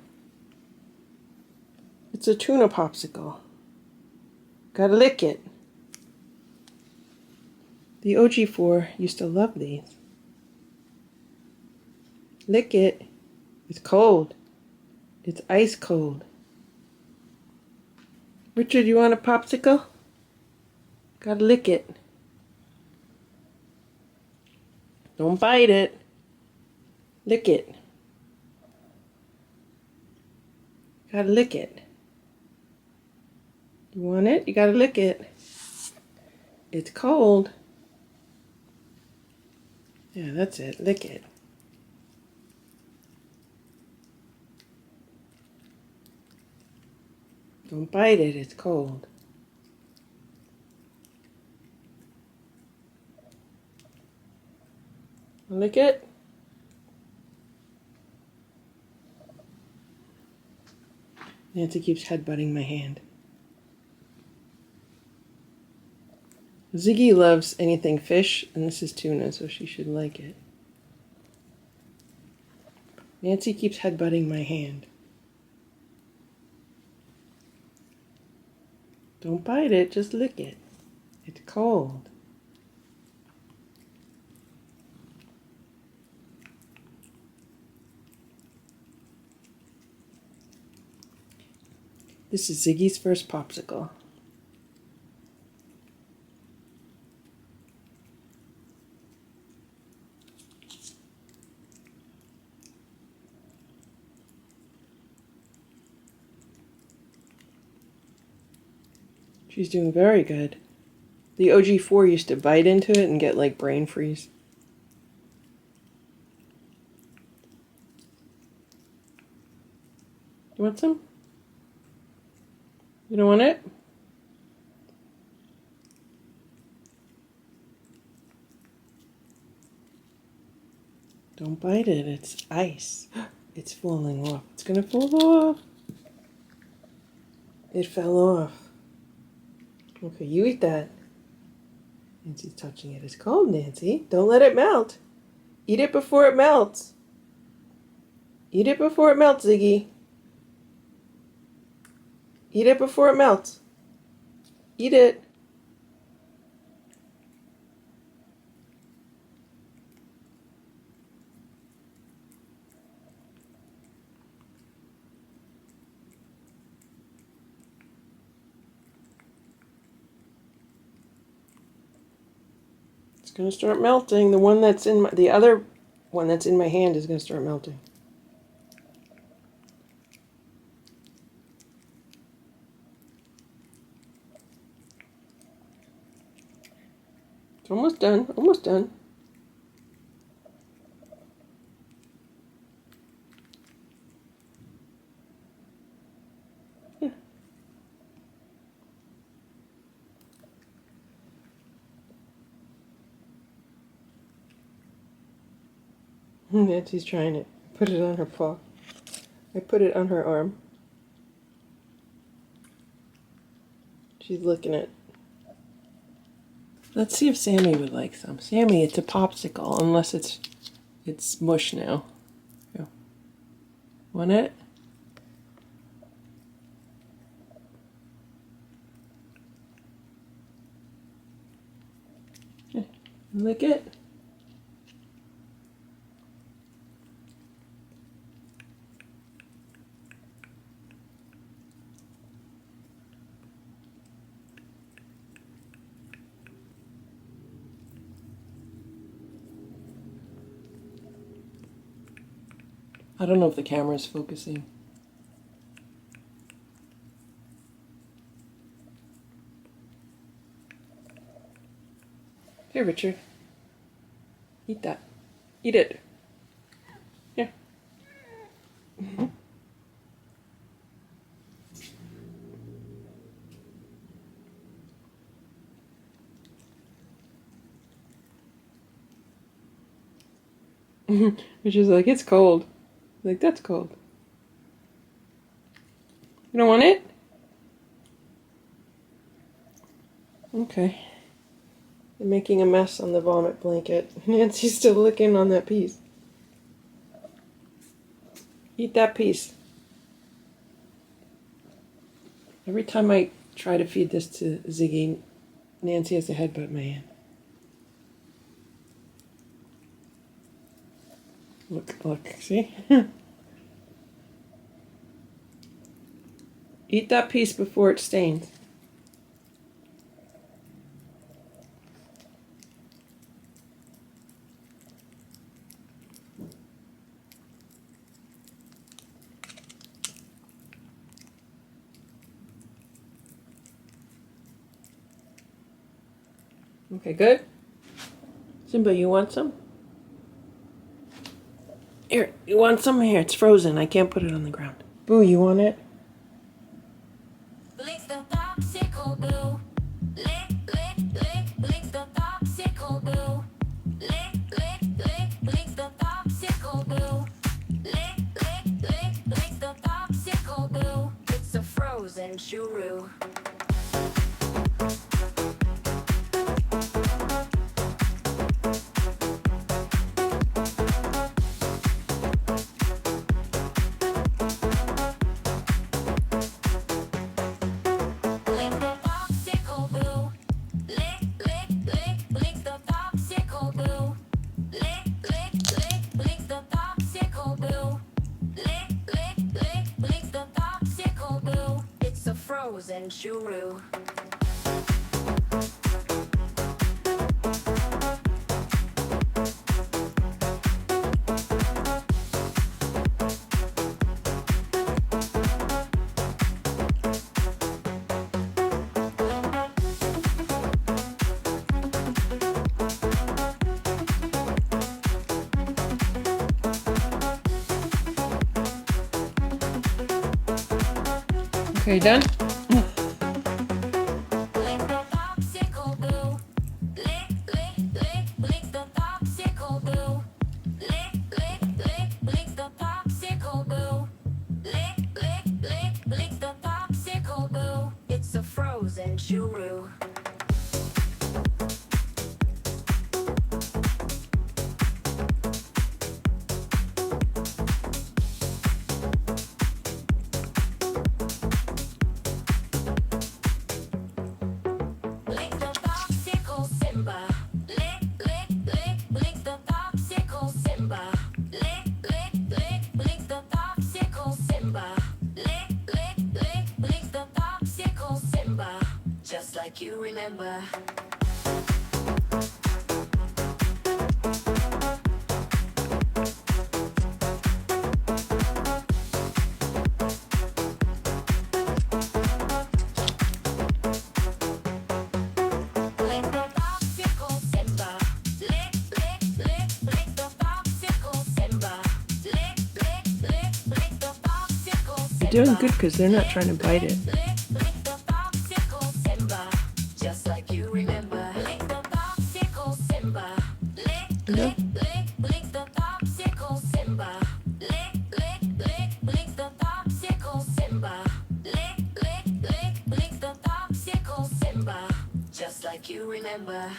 It's a tuna popsicle. Gotta lick it. The OG4 used to love these. Lick it. It's cold. It's ice cold. Richard, you want a popsicle? Gotta lick it. Don't bite it. Lick it. Gotta lick it. You want it? You gotta lick it. It's cold. Yeah, that's it. Lick it. Don't bite it, it's cold. Lick it. Nancy keeps headbutting my hand. Ziggy loves anything fish, and this is tuna, so she should like it. Nancy keeps headbutting my hand. Don't bite it, just lick it. It's cold. This is Ziggy's first popsicle. She's doing very good. The OG4 used to bite into it and get like brain freeze. You want some? You don't want it? Don't bite it, it's ice. It's falling off. It's gonna fall off. It fell off. Okay, you eat that. Nancy's touching it. It's cold, Nancy. Don't let it melt. Eat it before it melts. Eat it before it melts, Ziggy. Eat it before it melts. Eat it. It's gonna start melting. The one that's in the other one that's in my hand is gonna start melting. It's almost done. Almost done. Yeah. Nancy's trying it. Put it on her paw. I put it on her arm. She's licking it. Let's see if Sammy would like some. Sammy, it's a popsicle, unless it's mush now. Go. Want it? Yeah. Lick it. I don't know if the camera's focusing. Here, Richard. Eat that. Eat it. Here. Richard's like, it's cold. Like, that's cold. You don't want it? Okay. They're making a mess on the vomit blanket. Nancy's still licking on that piece. Eat that piece. Every time I try to feed this to Ziggy, Nancy has to headbutt my hand. Look, see? Eat that piece before it stains. Okay, good. Simba, you want some? Here, you want some? Here, it's frozen. I can't put it on the ground. Boo, you want it? Licks the popsicle blue. Lick, lick, lick, licks the popsicle blue. Lick, lick, lick, licks the popsicle blue. Lick, lick, lick, licks the popsicle blue. It's a frozen churu. Churu. Okay, done? Lick the popsicle glue. Lick, lick, lick, lick the popsicle glue. Lick, lick, lick, lick the popsicle glue. Lick, lick, lick, lick the popsicle glue. It's a frozen churu. Lick the popsicle Simba. Lick, lick, lick, lick the popsicle Simba. Lick, lick, lick, lick the popsicle Simba. Lick, lick, lick, lick the popsicle Simba. Just like you remember. Lick the popsicle Simba. Lick, lick, lick, lick the popsicle Simba. Lick, lick, lick, lick the popsicle Simba. You're doing good because they're not trying to bite it. Lick, lick the popsicle Simba. Just like you remember. Lick the popsicle Simba. Lick, lick, lick, lick the popsicle Simba. Lick, lick, lick, lick the popsicle Simba. Lick, lick, lick, lick the popsicle Simba. Just like you remember.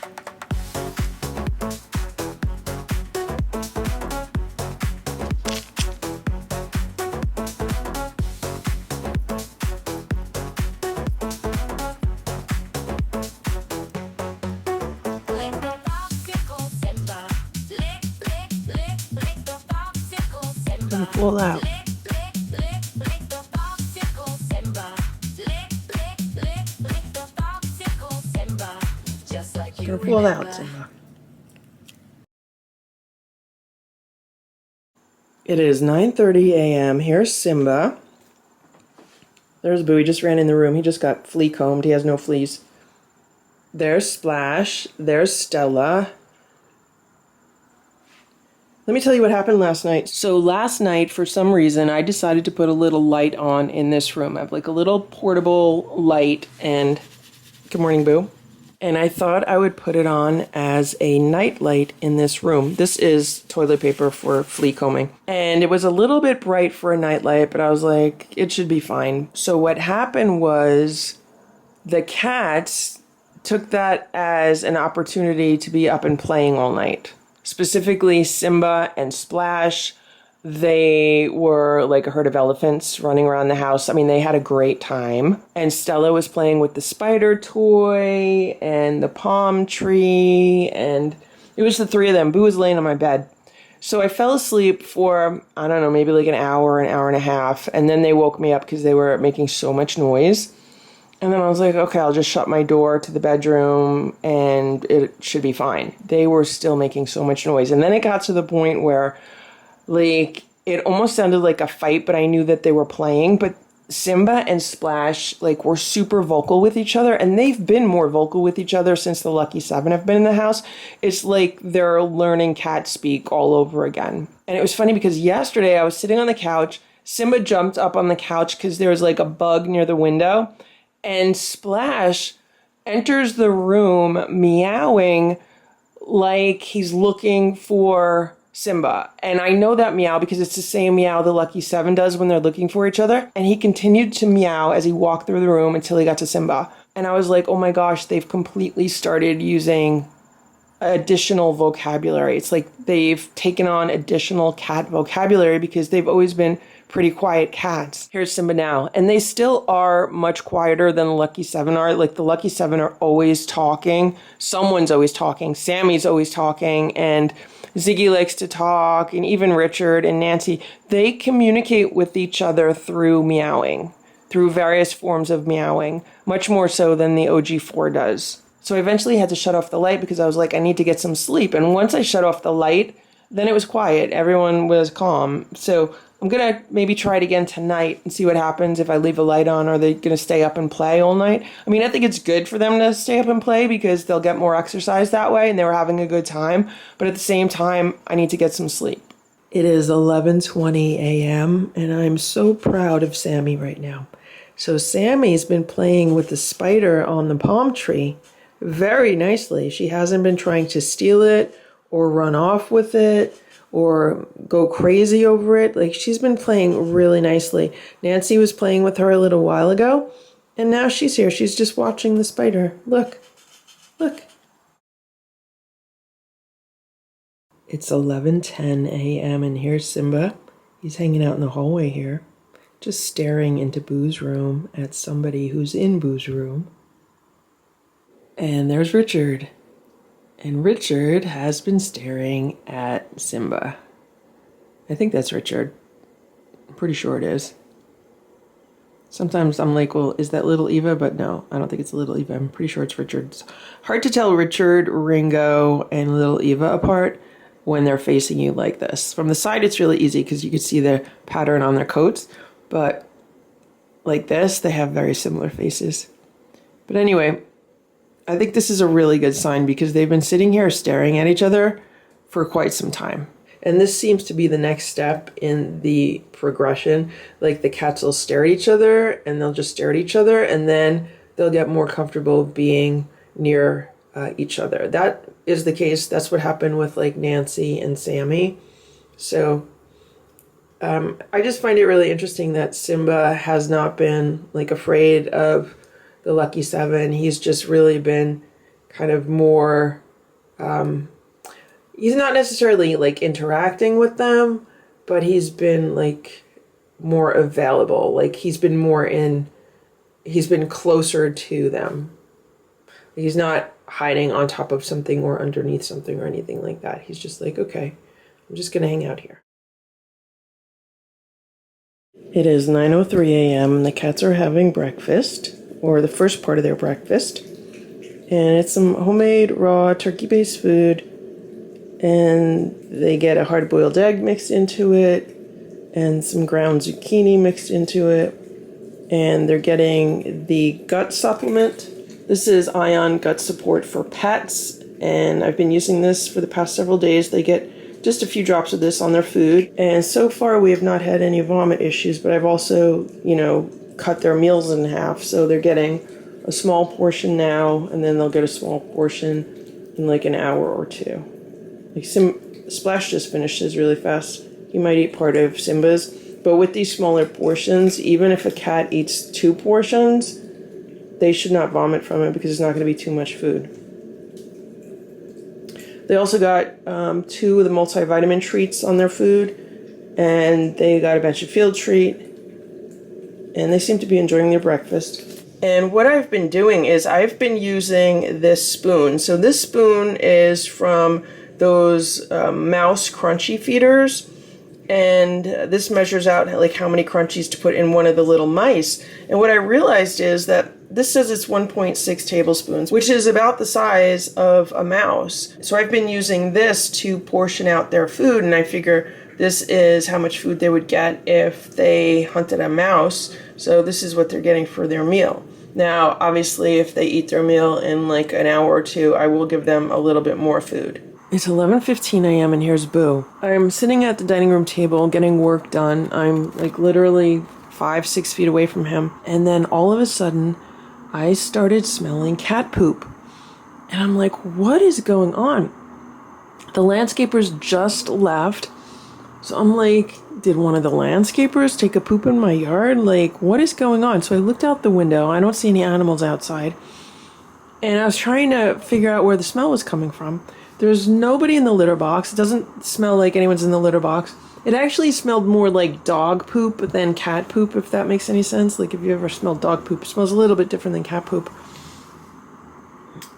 Lick the popsicle Simba. Lick, lick, lick, lick the popsicle Simba. Doesn't fall out. Lick, lick, lick, lick the popsicle Simba. Lick, lick, lick, lick the popsicle Simba. Just like you Gonna fall remember. out, Simba. It is 9:30 a.m. Here's Simba. There's Boo. He just ran in the room. He just got flea combed. He has no fleas. There's Splash. There's Stella. Let me tell you what happened last night. So last night, for some reason, I decided to put a little light on in this room. I have like a little portable light, and good morning, Boo. And I thought I would put it on as a night light in this room. This is toilet paper for flea combing. And it was a little bit bright for a night light, but I was like, it should be fine. So what happened was the cats took that as an opportunity to be up and playing all night. Specifically, Simba and Splash, they were like a herd of elephants running around the house. I mean, they had a great time. And Stella was playing with the spider toy and the palm tree. And it was the three of them. Boo was laying on my bed. So I fell asleep for, I don't know, maybe like an hour and a half. And then they woke me up because they were making so much noise. And then I was like, okay, I'll just shut my door to the bedroom and it should be fine. They were still making so much noise. And then it got to the point where, like, it almost sounded like a fight, but I knew that they were playing. But Simba and Splash, like, were super vocal with each other. And they've been more vocal with each other since the Lucky Seven have been in the house. It's like they're learning cat speak all over again. And it was funny because yesterday I was sitting on the couch. Simba jumped up on the couch because there was, like, a bug near the window. And Splash enters the room meowing like he's looking for Simba. And I know that meow because it's the same meow the Lucky Seven does when they're looking for each other. And he continued to meow as he walked through the room until he got to Simba. And I was like, oh my gosh, they've completely started using additional vocabulary. It's like they've taken on additional cat vocabulary because they've always been pretty quiet cats. Here's Simba now. And they still are much quieter than the Lucky Seven are. Like, the Lucky Seven are always talking. Someone's always talking. Sammy's always talking. And Ziggy likes to talk. And even Richard and Nancy. They communicate with each other through meowing. through various forms of meowing, much more so than the OG4 does. So I eventually had to shut off the light because I was like, I need to get some sleep. And once I shut off the light, then it was quiet. Everyone was calm. So I'm going to maybe try it again tonight and see what happens if I leave a light on. Are they going to stay up and play all night? I mean, I think it's good for them to stay up and play because they'll get more exercise that way and they were having a good time. But at the same time, I need to get some sleep. It is 11:20 a.m. and I'm so proud of Sammy right now. So Sammy's been playing with the spider on the palm tree very nicely. She hasn't been trying to steal it or run off with it or go crazy over it. Like, she's been playing really nicely. Nancy was playing with her a little while ago, and now she's here. She's just watching the spider. Look, look. It's 11:10 a.m. and here's Simba. He's hanging out in the hallway here, just staring into Boo's room at somebody who's in Boo's room. And there's Richard. And Richard has been staring at Simba. I think that's Richard. I'm pretty sure it is. Sometimes I'm like, well, is that little Eva? But no, I don't think it's little Eva. I'm pretty sure it's Richard. It's hard to tell Richard, Ringo, and little Eva apart when they're facing you like this. From the side, it's really easy because you can see the pattern on their coats. But like this, they have very similar faces. But anyway, I think this is a really good sign because they've been sitting here staring at each other for quite some time. And this seems to be the next step in the progression. Like, the cats will stare at each other and they'll just stare at each other and then they'll get more comfortable being near each other. That is the case. That's what happened with like Nancy and Sammy. So I just find it really interesting that Simba has not been like afraid of the Lucky Seven. He's just really been kind of more, he's not necessarily like interacting with them, but he's been like more available. Like, he's been closer to them. He's not hiding on top of something or underneath something or anything like that. He's just like, okay, I'm just going to hang out here. It is 9:03 a.m. and the cats are having breakfast, or the first part of their breakfast. And it's some homemade raw turkey-based food. And they get a hard-boiled egg mixed into it and some ground zucchini mixed into it. And they're getting the gut supplement. This is Ion Gut Support for Pets, and I've been using this for the past several days. They get just a few drops of this on their food, and so far we have not had any vomit issues, but I've also, cut their meals in half, so they're getting a small portion now, and then they'll get a small portion in like an hour or two. Like Splash just finished his really fast. He might eat part of Simba's, but with these smaller portions, even if a cat eats 2 portions, they should not vomit from it because it's not going to be too much food. They also got 2 of the multivitamin treats on their food, and they got a bench of field treat, and they seem to be enjoying their breakfast. And what I've been doing is I've been using this spoon. So this spoon is from those mouse crunchy feeders, and this measures out like how many crunchies to put in one of the little mice. And what I realized is that this says it's 1.6 tablespoons, which is about the size of a mouse. So I've been using this to portion out their food, and I figure this is how much food they would get if they hunted a mouse. So this is what they're getting for their meal. Now, obviously, if they eat their meal in like an hour or 2, I will give them a little bit more food. It's 11:15 a.m. and here's Boo. I'm sitting at the dining room table getting work done. I'm like literally 5-6 feet away from him. And then all of a sudden, I started smelling cat poop. And I'm like, what is going on? The landscapers just left. So I'm like, did one of the landscapers take a poop in my yard? Like, what is going on? So I looked out the window. I don't see any animals outside. And I was trying to figure out where the smell was coming from. There's nobody in the litter box. It doesn't smell like anyone's in the litter box. It actually smelled more like dog poop than cat poop, if that makes any sense. Like, if you ever smelled dog poop, it smells a little bit different than cat poop.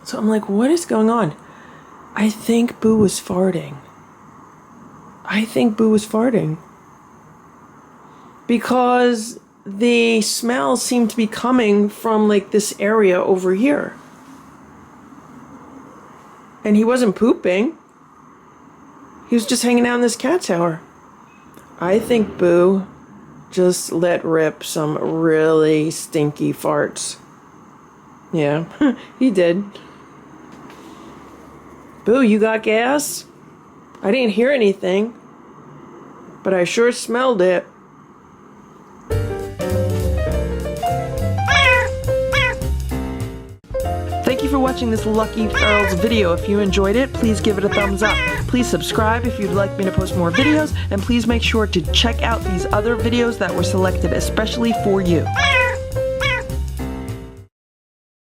So I'm like, what is going on? I think Boo was farting. Because the smell seemed to be coming from like this area over here. And he wasn't pooping. He was just hanging out in this cat tower. I think Boo just let rip some really stinky farts. Yeah, he did. Boo, you got gas? I didn't hear anything, but I sure smelled it. Thank you for watching this Lucky Ferals video. If you enjoyed it, please give it a thumbs up. Please subscribe if you'd like me to post more videos, and please make sure to check out these other videos that were selected especially for you.